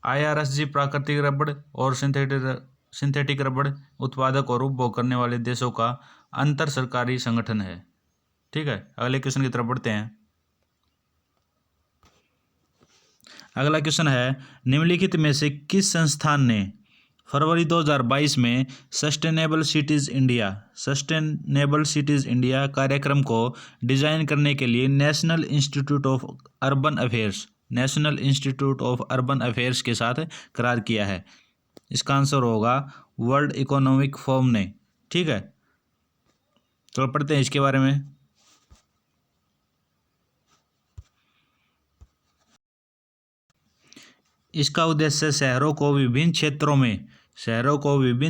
IRSG प्राकृतिक रबड़ और सिंथेटिक रबड़ उत्पादक और उपभोग करने वाले देशों का अंतर सरकारी संगठन है, ठीक है। अगले क्वेश्चन की तरफ बढ़ते हैं। अगला क्वेश्चन है निम्नलिखित में से किस संस्थान ने फरवरी 2022 में सस्टेनेबल सिटीज इंडिया कार्यक्रम को डिजाइन करने के लिए national institute of urban affairs के साथ करार किया है? इसका आंसर होगा वर्ल्ड इकोनॉमिक फोरम ने, ठीक है। तो पढ़ते हैं इसके बारे में। इसका उद्देश्य शहरों को विभिन्न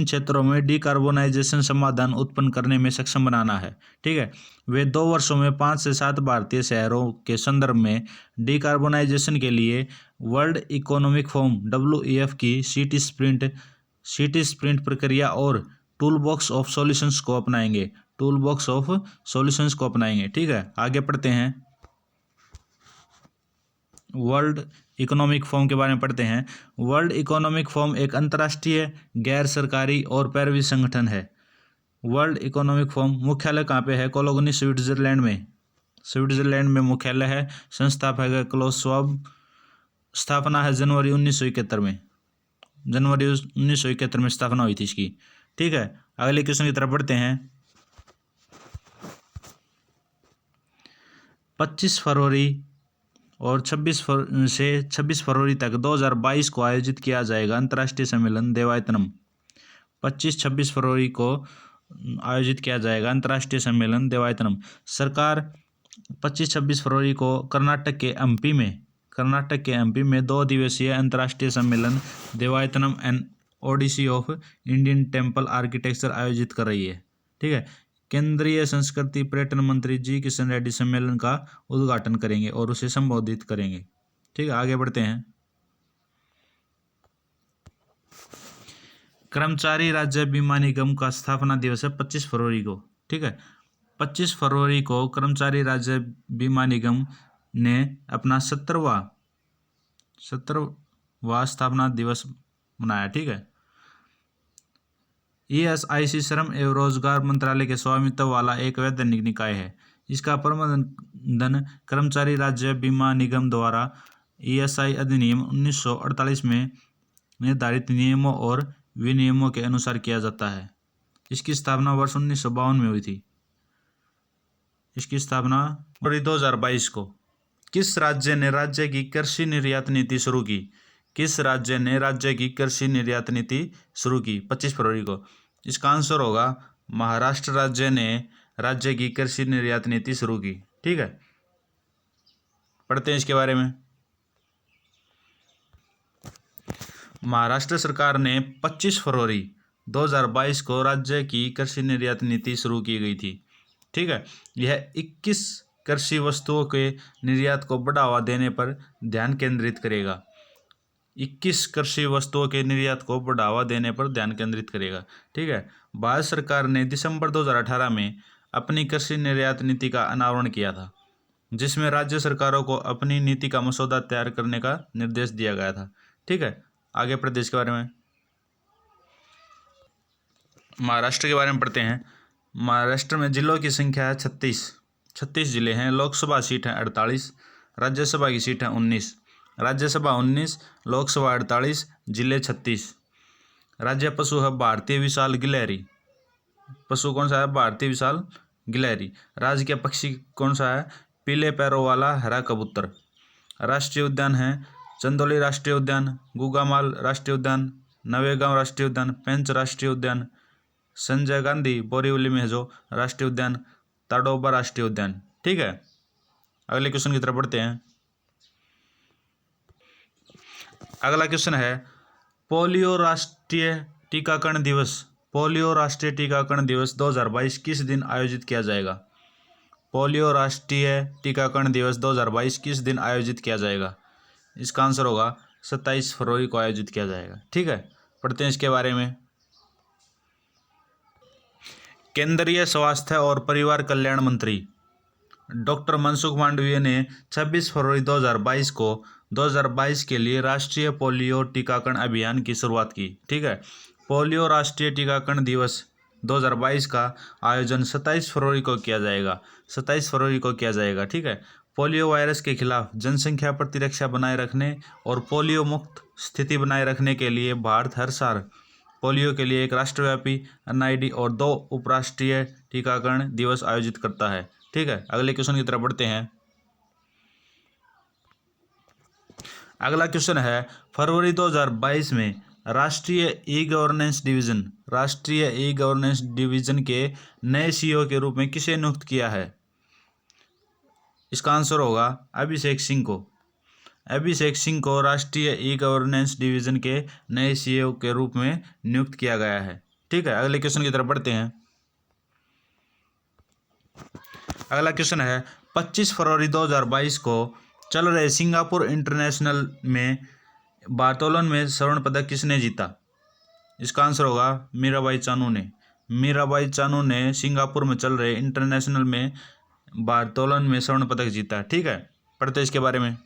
क्षेत्रों में डिकार्बोनाइजेशन समाधान उत्पन्न करने में सक्षम बनाना है, ठीक है। वे 2 वर्षों में 5 से 7 भारतीय शहरों के संदर्भ में डिकार्बोनाइजेशन के लिए वर्ल्ड इकोनॉमिक फोरम WEF की सिटी स्प्रिंट प्रक्रिया और टूलबॉक्स ऑफ सॉल्यूशंस को अपनाएंगे, ठीक है। आगे पढ़ते हैं। वर्ल्ड इकोनॉमिक फोरम के बारे में पढ़ते हैं। वर्ल्ड इकोनॉमिक फोरम एक अंतर्राष्ट्रीय गैर सरकारी और पैरवी संगठन है। वर्ल्ड इकोनॉमिक फोरम मुख्यालय कहाँ पे है? कोलोगनी, स्विट्जरलैंड में। स्विट्जरलैंड में मुख्यालय है। संस्थापक है क्लोस श्वाब। स्थापना है जनवरी 1971 में। जनवरी 1971 में स्थापना हुई थी इसकी। ठीक है, अगले क्वेश्चन की तरफ बढ़ते हैं। 25 फरवरी और 26 फरवरी तक 2022 को आयोजित किया जाएगा अंतर्राष्ट्रीय सम्मेलन देवायतनम। 25-26 फरवरी को आयोजित किया जाएगा अंतर्राष्ट्रीय सम्मेलन देवायतनम। सरकार 25-26 फरवरी को कर्नाटक के एमपी में 2 दिवसीय अंतर्राष्ट्रीय सम्मेलन Devayatanam and odyssey of Indian temple architecture आयोजित कर रही है। ठीक है, केंद्रीय संस्कृति पर्यटन मंत्री जी किशन रेड्डी सम्मेलन का उद्घाटन करेंगे और उसे संबोधित करेंगे। ठीक है, आगे बढ़ते हैं। कर्मचारी राज्य बीमा निगम का स्थापना दिवस है 25 फरवरी को। ठीक है, 25 फरवरी को कर्मचारी राज्य बीमा निगम ने अपना 17वां स्थापना दिवस मनाया। ठीक है, ESIC श्रम एवं रोजगार मंत्रालय के स्वामित्व वाला एक वैधानिक निकाय है। इसका प्रबंधन कर्मचारी राज्य बीमा निगम द्वारा ESI अधिनियम 1948 में निर्धारित नियमों और विनियमों के अनुसार किया जाता है। इसकी स्थापना वर्ष 1952 में हुई थी। इसकी स्थापना फरवरी 2022 को। किस राज्य ने राज्य की कृषि निर्यात नीति शुरू की? किस राज्य ने राज्य की कृषि निर्यात नीति शुरू की? 25 फरवरी को। इसका आंसर होगा महाराष्ट्र राज्य ने राज्य की कृषि निर्यात नीति शुरू की। ठीक है, पढ़ते हैं इसके बारे में। महाराष्ट्र सरकार ने 25 फरवरी 2022 को राज्य की कृषि निर्यात नीति शुरू की गई थी। ठीक है, यह 21 कृषि वस्तुओं के निर्यात को बढ़ावा देने पर ध्यान केंद्रित करेगा। 21 कृषि वस्तुओं के निर्यात को बढ़ावा देने पर ध्यान केंद्रित करेगा। ठीक है, भारत सरकार ने दिसंबर 2018 में अपनी कृषि निर्यात नीति का अनावरण किया था, जिसमें राज्य सरकारों को अपनी नीति का मसौदा तैयार करने का निर्देश दिया गया था। ठीक है, आगे प्रदेश के बारे में, महाराष्ट्र के बारे में पढ़ते हैं। महाराष्ट्र में जिलों की संख्या है 36 जिले हैं। लोकसभा सीट है 48, राज्यसभा की सीट है 19। राज्यसभा 19, लोकसभा 48, जिले 36। राज्य पशु है भारतीय विशाल गिलहरी। पशु कौन सा है? भारतीय विशाल गिलहरी। राज्य के पक्षी कौन सा है? पीले पैरों वाला हरा कबूतर। राष्ट्रीय उद्यान है चंदौली राष्ट्रीय उद्यान, गुगामाल राष्ट्रीय उद्यान, नवेगांव राष्ट्रीय उद्यान, पेंच राष्ट्रीय उद्यान, संजय गांधी बोरीवली में है जो राष्ट्रीय उद्यान, ताडोबा राष्ट्रीय उद्यान। ठीक है, अगले क्वेश्चन की तरफ बढ़ते हैं। अगला क्वेश्चन है पोलियो राष्ट्रीय टीकाकरण दिवस। पोलियो राष्ट्रीय टीकाकरण दिवस 2022 किस दिन आयोजित किया जाएगा? पोलियो राष्ट्रीय टीकाकरण दिवस 2022 किस दिन आयोजित किया जाएगा? इसका आंसर होगा 27 फरवरी को आयोजित किया जाएगा। ठीक है, पढ़ते हैं इसके बारे में। केंद्रीय स्वास्थ्य और परिवार कल्याण मंत्री डॉक्टर मनसुख मांडविया ने 26 फरवरी 2022 को 2022 के लिए राष्ट्रीय पोलियो टीकाकरण अभियान की शुरुआत की। ठीक है, पोलियो राष्ट्रीय टीकाकरण दिवस 2022 का आयोजन 27 फरवरी को किया जाएगा। 27 फरवरी को किया जाएगा। ठीक है, पोलियो वायरस के खिलाफ जनसंख्या प्रतिरक्षा बनाए रखने और पोलियो मुक्त स्थिति बनाए रखने के लिए भारत हर साल पोलियो के लिए एक राष्ट्रव्यापी NID और 2 उपराष्ट्रीय टीकाकरण दिवस आयोजित करता है। ठीक है, अगले क्वेश्चन की तरफ बढ़ते हैं। अगला क्वेश्चन है फरवरी 2022 में राष्ट्रीय ई गवर्नेंस डिवीजन के नए CEO के रूप में किसे नियुक्त किया है? इसका आंसर होगा अभिषेक सिंह को। अभिषेक सिंह को राष्ट्रीय ई गवर्नेंस डिवीजन के नए CEO के रूप में नियुक्त किया गया है। ठीक है, अगले क्वेश्चन की तरफ बढ़ते हैं। अगला क्वेश्चन है 25 फरवरी 2022 को चल रहे सिंगापुर इंटरनेशनल में बारतोलन में स्वर्ण पदक किसने जीता? इसका आंसर होगा मीराबाई चानू ने। मीराबाई चानू ने सिंगापुर में चल रहे इंटरनेशनल में बारतोलन में स्वर्ण पदक जीता। ठीक है, पढ़ते हैं इसके बारे में।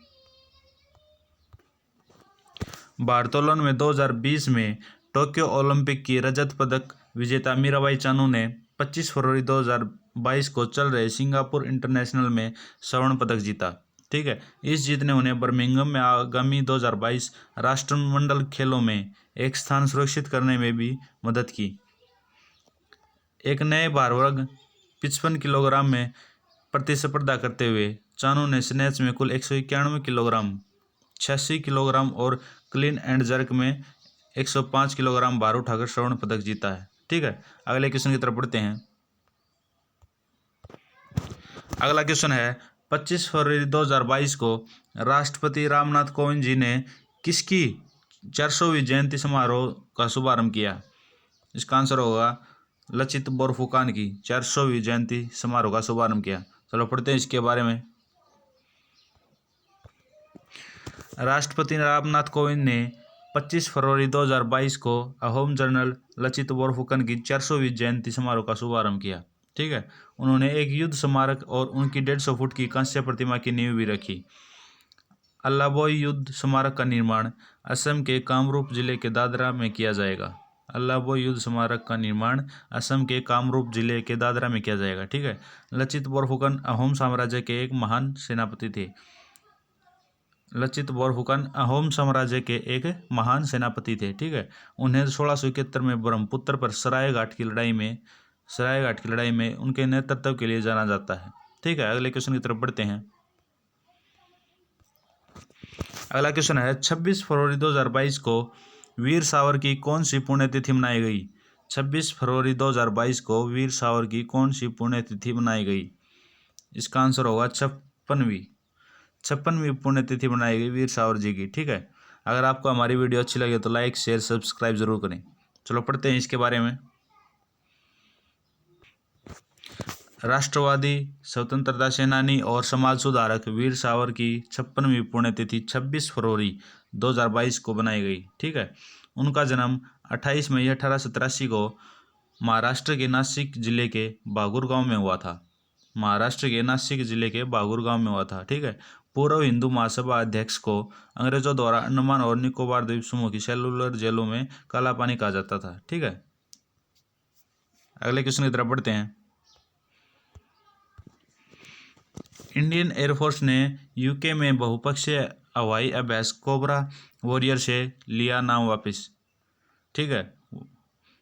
भारोत्तोलन में 2020 में टोक्यो ओलंपिक की रजत पदक विजेता मीराबाई चानू ने 25 फरवरी 2022 को चल रहे सिंगापुर इंटरनेशनल में स्वर्ण पदक जीता। ठीक है, इस जीत ने उन्हें बर्मिंघम में आगामी 2022 राष्ट्रमंडल खेलों में एक स्थान सुरक्षित करने में भी मदद की। एक नए भार वर्ग 55 किलोग्राम में प्रतिस्पर्धा करते हुए चानू ने स्नैच में कुल 191 किलोग्राम, 86 किलोग्राम और क्लीन एंड जर्क में 105 किलोग्राम भार उठाकर स्वर्ण पदक जीता है। ठीक है, अगले क्वेश्चन की तरफ बढ़ते हैं। अगला क्वेश्चन है 25 फरवरी 2022 को राष्ट्रपति रामनाथ कोविंद जी ने किसकी 400वीं जयंती समारोह का शुभारंभ किया? इसका आंसर होगा लचित बोरफुकान की 400वीं जयंती समारोह का शुभारंभ किया। चलो पढ़ते हैं इसके बारे में। राष्ट्रपति रामनाथ कोविंद ने 25 फरवरी 2022 को अहोम जनरल लचित बोरफुकन की 400वीं जयंती समारोह का शुभारंभ किया। ठीक है, उन्होंने एक युद्ध स्मारक और उनकी 150 फुट की कांस्य प्रतिमा की नींव भी रखी। अल्लाबोई युद्ध स्मारक का निर्माण असम के कामरूप जिले के दादरा में किया जाएगा। अल्लाबोई युद्ध स्मारक का निर्माण असम के कामरूप जिले के दादरा में किया जाएगा। ठीक है, लचित बोरफुकन अहोम साम्राज्य के एक महान सेनापति थे। लचित बोरफुकन अहोम साम्राज्य के एक महान सेनापति थे। ठीक है, उन्हें 1671 में ब्रह्मपुत्र पर सरायघाट की लड़ाई में उनके नेतृत्व के लिए जाना जाता है। ठीक है, अगले क्वेश्चन की तरफ बढ़ते हैं। अगला क्वेश्चन है 26 फरवरी 2022 को वीर सावर की कौन सी पुण्यतिथि मनाई गई? 26 फरवरी 2022 को वीर सावर की कौन सी पुण्यतिथि मनाई गई? इसका आंसर होगा 56वीं पुण्यतिथि मनाई गई वीर सावर जी की। ठीक है, अगर आपको हमारी वीडियो अच्छी लगे तो लाइक शेयर सब्सक्राइब जरूर करें। चलो पढ़ते हैं इसके बारे में। राष्ट्रवादी स्वतंत्रता सेनानी और समाज सुधारक वीर सावर की 56वीं पुण्यतिथि 26 फरवरी 2022 को बनाई गई। ठीक है, उनका जन्म 28 मई 1883 को महाराष्ट्र के नासिक जिले के बागुर गांव में हुआ था। ठीक है, पूर्व हिंदू महासभा अध्यक्ष को अंग्रेजों द्वारा अंडमान और निकोबार द्वीप समूह की सेलुलर जेलों में काला पानी कहा जाता था। ठीक है, अगले क्वेश्चन की तरफ बढ़ते हैं। इंडियन एयरफोर्स ने यूके में बहुपक्षीय हवाई अभ्यास कोबरा वॉरियर से लिया नाम वापस। ठीक है,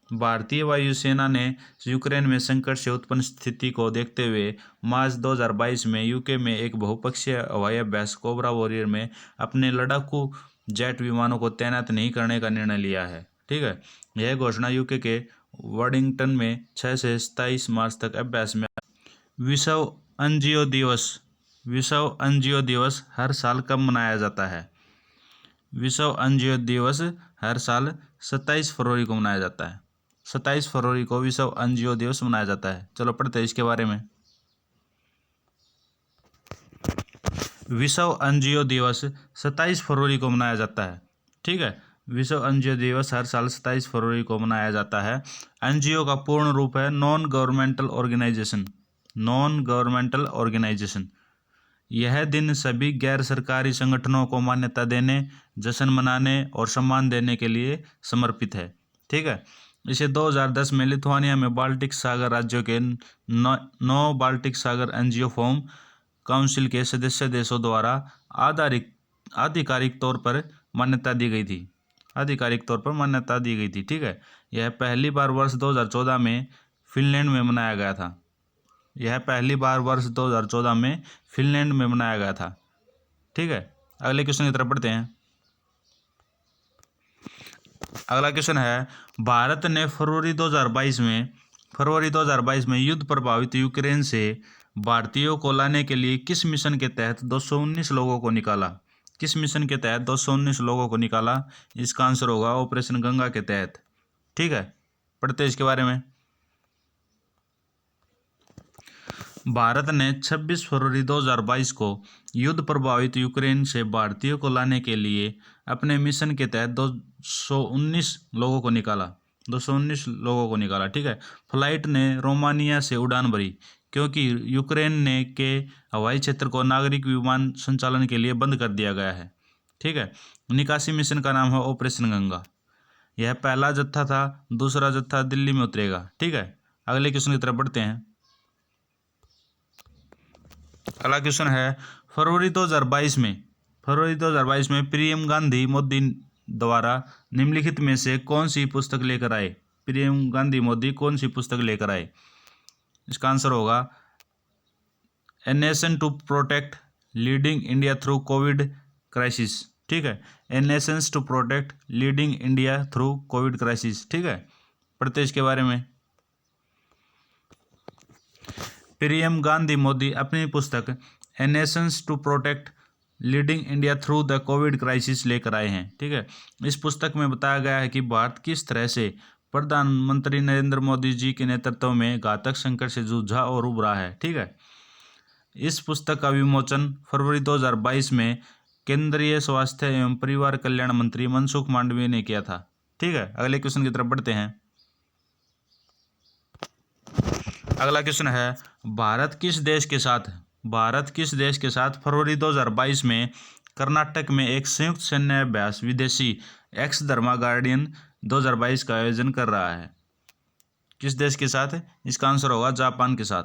भारतीय वायुसेना ने यूक्रेन में संकट से उत्पन्न स्थिति को देखते हुए मार्च 2022 में यूके में एक बहुपक्षीय हवाई अभ्यास कोबरा वॉरियर में अपने लड़ाकू जेट विमानों को तैनात नहीं करने का निर्णय लिया है। ठीक है, यह घोषणा यूके के वर्डिंगटन में 6 से 27 मार्च तक अभ्यास में। विश्व एनजीओ दिवस हर साल कब मनाया जाता है? विश्व एनजीओ दिवस हर साल 27 फरवरी को मनाया जाता है। 27 फरवरी को विश्व एनजीओ दिवस मनाया जाता है। चलो पढ़ते हैं इसके बारे में। विश्व एनजीओ दिवस 27 फरवरी को मनाया जाता है। ठीक है, विश्व एनजीओ दिवस हर साल 27 फरवरी को मनाया जाता है। एनजीओ का पूर्ण रूप है नॉन गवर्नमेंटल ऑर्गेनाइजेशन। यह दिन सभी गैर सरकारी संगठनों को मान्यता देने, जश्न मनाने और सम्मान देने के लिए समर्पित है। ठीक है, इसे 2010 में लिथुआनिया में बाल्टिक सागर राज्यों के 9 बाल्टिक सागर एनजीओ फोरम काउंसिल के सदस्य देशों द्वारा आधिकारिक तौर पर मान्यता दी गई थी। ठीक है, यह पहली बार वर्ष 2014 में फिनलैंड में मनाया गया था। ठीक है, अगले क्वेश्चन की तरफ बढ़ते हैं। अगला क्वेश्चन है भारत ने फरवरी 2022 में युद्ध प्रभावित यूक्रेन से भारतीयों को लाने के लिए किस मिशन के तहत 219 लोगों को निकाला? इसका आंसर होगा ऑपरेशन गंगा के तहत। ठीक है, पढ़ते हैं इसके बारे में। भारत ने 26 फरवरी 2022 को युद्ध प्रभावित यूक्रेन से भारतीयों को लाने के लिए अपने मिशन के तहत 219 लोगों को निकाला। ठीक है, फ्लाइट ने रोमानिया से उड़ान भरी क्योंकि यूक्रेन के हवाई क्षेत्र को नागरिक विमान संचालन के लिए बंद कर दिया गया है। ठीक है। निकासी मिशन का नाम है ऑपरेशन गंगा। यह पहला जत्था था, दूसरा जत्था दिल्ली में उतरेगा। ठीक है, अगले क्वेश्चन की तरफ बढ़ते हैं। अगला क्वेश्चन है, फरवरी 2022 में पीएम गांधी मोदी द्वारा निम्नलिखित में से कौन सी पुस्तक लेकर आए? पीएम गांधी मोदी कौन सी पुस्तक लेकर आए? इसका आंसर होगा a nation to protect leading India through COVID crisis. ठीक है, a nations to protect leading India through COVID crisis. ठीक है, पढ़ते इसके बारे में। पीएम गांधी मोदी अपनी पुस्तक a nations to protect leading India through the COVID crisis लेकर आए हैं। ठीक है, इस पुस्तक में बताया गया है कि भारत किस तरह से प्रधानमंत्री नरेंद्र मोदी जी के नेतृत्व में घातक संकट से जूझा और उभरा है। ठीक है, इस पुस्तक का विमोचन फरवरी 2022 में केंद्रीय स्वास्थ्य एवं परिवार कल्याण मंत्री मनसुख मांडविया ने किया था। ठीक है, अगले क्वेश्चन की तरफ बढ़ते हैं। अगला क्वेश्चन है, भारत किस देश के साथ फरवरी 2022 में कर्नाटक में एक संयुक्त सैन्य अभ्यास विदेशी एक्स धर्मा गार्डियन 2022 का आयोजन कर रहा है? किस देश के साथ? इसका आंसर होगा जापान के साथ।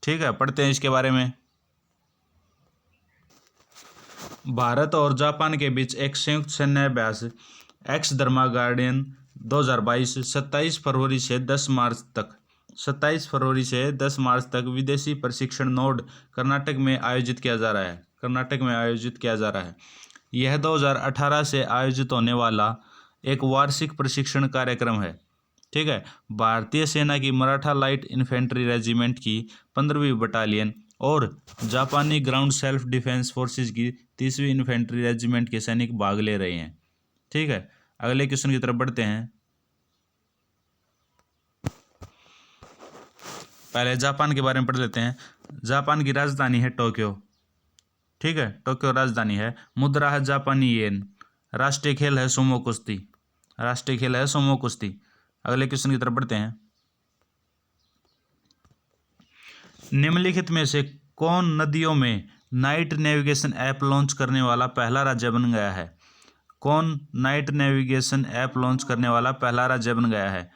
ठीक है, पढ़ते हैं इसके बारे में। भारत और जापान के बीच एक संयुक्त सैन्य अभ्यास एक्स धर्मा गार्डियन 2022 27 फरवरी से 10 मार्च तक विदेशी प्रशिक्षण नोड कर्नाटक में आयोजित किया जा रहा है। यह 2018 से आयोजित होने वाला एक वार्षिक प्रशिक्षण कार्यक्रम है। ठीक है, भारतीय सेना की मराठा लाइट इन्फेंट्री रेजिमेंट की 15वीं बटालियन और जापानी ग्राउंड सेल्फ डिफेंस फोर्सेस की 30वीं इन्फेंट्री रेजिमेंट के सैनिक भाग ले रहे हैं। ठीक है, अगले क्वेश्चन की तरफ बढ़ते हैं। पहले जापान के बारे में पढ़ लेते हैं। जापान की राजधानी है टोक्यो। ठीक है, टोक्यो राजधानी है। मुद्रा है जापानी येन। राष्ट्रीय खेल है सुमो कुश्ती। अगले क्वेश्चन की तरफ बढ़ते हैं। निम्नलिखित में से कौन नदियों में नाइट नेविगेशन ऐप लॉन्च करने वाला पहला राज्य बन गया है?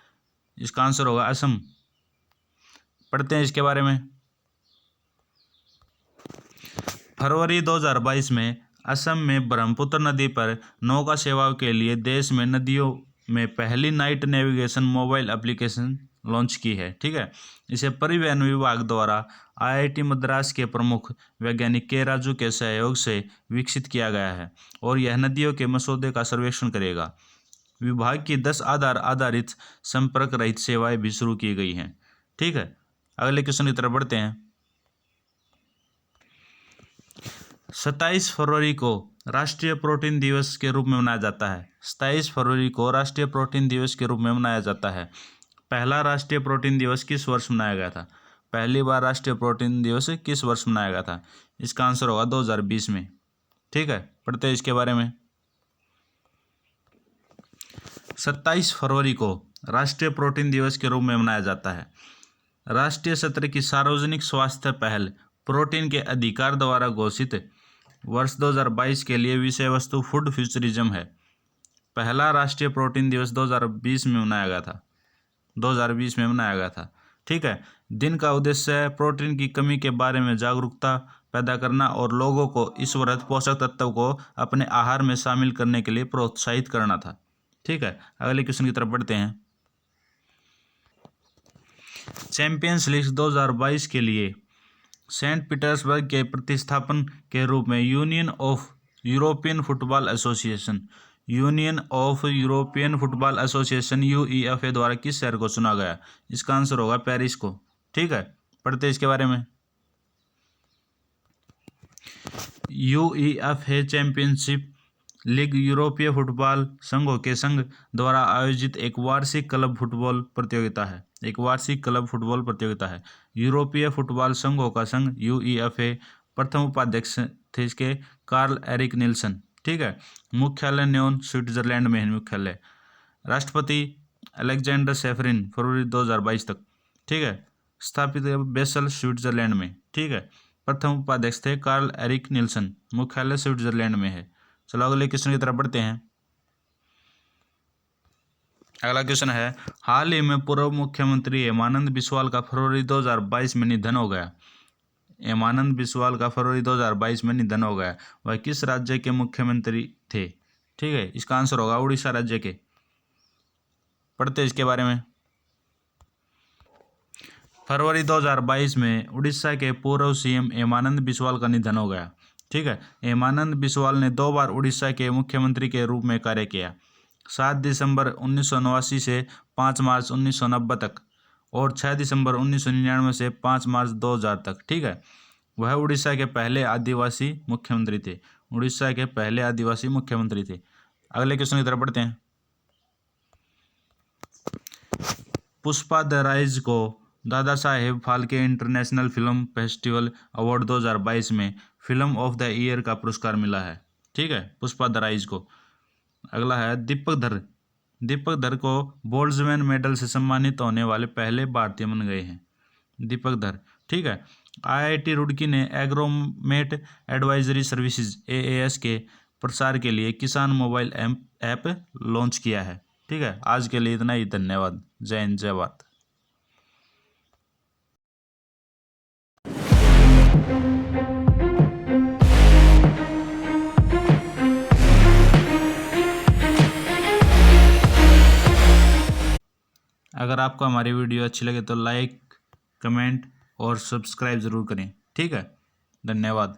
इसका आंसर होगा असम। पढ़ते हैं इसके बारे में। फरवरी 2022 में असम में ब्रह्मपुत्र नदी पर नौका सेवाओं के लिए देश में नदियों में पहली night navigation mobile application launch की है। ठीक है, इसे परिवहन विभाग द्वारा आईआईटी मद्रास के प्रमुख वैज्ञानिक के राजू के सहयोग से विकसित किया गया है और यह नदियों के मसौदे का सर्वेक्षण करेगा। विभाग की 10 आधार आधारित संपर्क रहित सेवाएं भी शुरू की गई हैं। ठीक है, अगले क्वेश्चन की तरफ बढ़ते हैं। 27 फरवरी को राष्ट्रीय प्रोटीन दिवस के रूप में मनाया जाता है। 27 फरवरी को राष्ट्रीय प्रोटीन दिवस के रूप में मनाया जाता है। पहला राष्ट्रीय प्रोटीन दिवस किस वर्ष मनाया गया था? पहली बार राष्ट्रीय प्रोटीन दिवस किस वर्ष मनाया गया था? इसका आंसर होगा 2020 में। ठीक है, पढ़ते हैं इसके बारे में। 27 फरवरी को राष्ट्रीय प्रोटीन दिवस के रूप में मनाया जाता है। राष्ट्रीय सत्र की सार्वजनिक स्वास्थ्य पहल प्रोटीन के अधिकार द्वारा घोषित वर्ष 2022 के लिए विषय वस्तु फूड फ्यूचरिज्म है। पहला राष्ट्रीय प्रोटीन दिवस 2020 में मनाया गया था। ठीक है, दिन का उद्देश्य प्रोटीन की कमी के बारे में जागरूकता पैदा करना और लोगों को इस वृहद पोषक तत्व को अपने आहार में शामिल करने के लिए प्रोत्साहित करना था। ठीक है, अगले क्वेश्चन की तरफ बढ़ते हैं। चैंपियंस लीग 2022 के लिए सेंट पीटर्सबर्ग के प्रतिस्थापन के रूप में union of European football association UEFA द्वारा किस शहर को चुना गया? इसका आंसर होगा पेरिस को। ठीक है, पढ़ते हैं इसके बारे में। यूईएफए चैंपियनशिप लीग यूरोपीय फुटबॉल संघों के संघ द्वारा आयोजित एक वार्षिक क्लब फुटबॉल प्रतियोगिता है। यूरोपीय फुटबॉल संघों का संघ यूईएफए प्रथम उपाध्यक्ष थे इसके कार्ल एरिक निल्सन। ठीक है, मुख्यालय न्यून स्विट्जरलैंड में है मुख्यालय। राष्ट्रपति अलेक्जेंडर सेफरिन फरवरी 2022 तक। ठीक है, स्थापित बेसल स्विट्जरलैंड में। ठीक है, प्रथम उपाध्यक्ष थे कार्ल एरिक निल्सन, मुख्यालय स्विट्जरलैंड में है। चलो अगले क्वेश्चन की तरफ बढ़ते हैं। अगला क्वेश्चन है, हाल ही में पूर्व मुख्यमंत्री हेमानंद बिस्वाल का फरवरी 2022 में निधन हो गया। हेमानंद बिस्वाल का फरवरी 2022 में निधन हो गया। वह किस राज्य के मुख्यमंत्री थे? ठीक है, इसका आंसर होगा उड़ीसा राज्य के। पढ़ते हैं इसके बारे में। फरवरी 2022 में उड़ीसा के पूर्व सीएम हेमानंद बिस्वाल का निधन हो गया। ठीक है, हेमानंद बिस्वाल ने 2 बार उड़ीसा के मुख्यमंत्री के रूप में कार्य किया, 7 दिसंबर 1989 से 5 मार्च 1990 तक और 6 दिसंबर 1999 से 5 मार्च 2000 तक। ठीक है, वह उड़ीसा के पहले आदिवासी मुख्यमंत्री थे। उड़ीसा के पहले आदिवासी मुख्यमंत्री थे। अगले क्वेश्चन की तरफ बढ़ते हैं। पुष्पा द राइज को Dada Saheb Phalke international film festival award 2022 में फिल्म ऑफ द ईयर का पुरस्कार मिला है। ठीक है, पुष्पा द राइज को। अगला है दीपक धर। दीपक धर को बोल्ट्जमैन मेडल से सम्मानित होने वाले पहले भारतीय बन गए हैं, दीपक धर। ठीक है, आईआईटी रुड़की ने एग्रोमेट एडवाइजरी सर्विसेज एएएस के प्रसार के लिए किसान मोबाइल ऐप लॉन्च किया है। ठीक है, आज के लिए इतना ही। धन्यवाद। जय हिंद, जय भारत। अगर आपको हमारी वीडियो अच्छी लगे तो लाइक, कमेंट और सब्सक्राइब ज़रूर करें। ठीक है, धन्यवाद।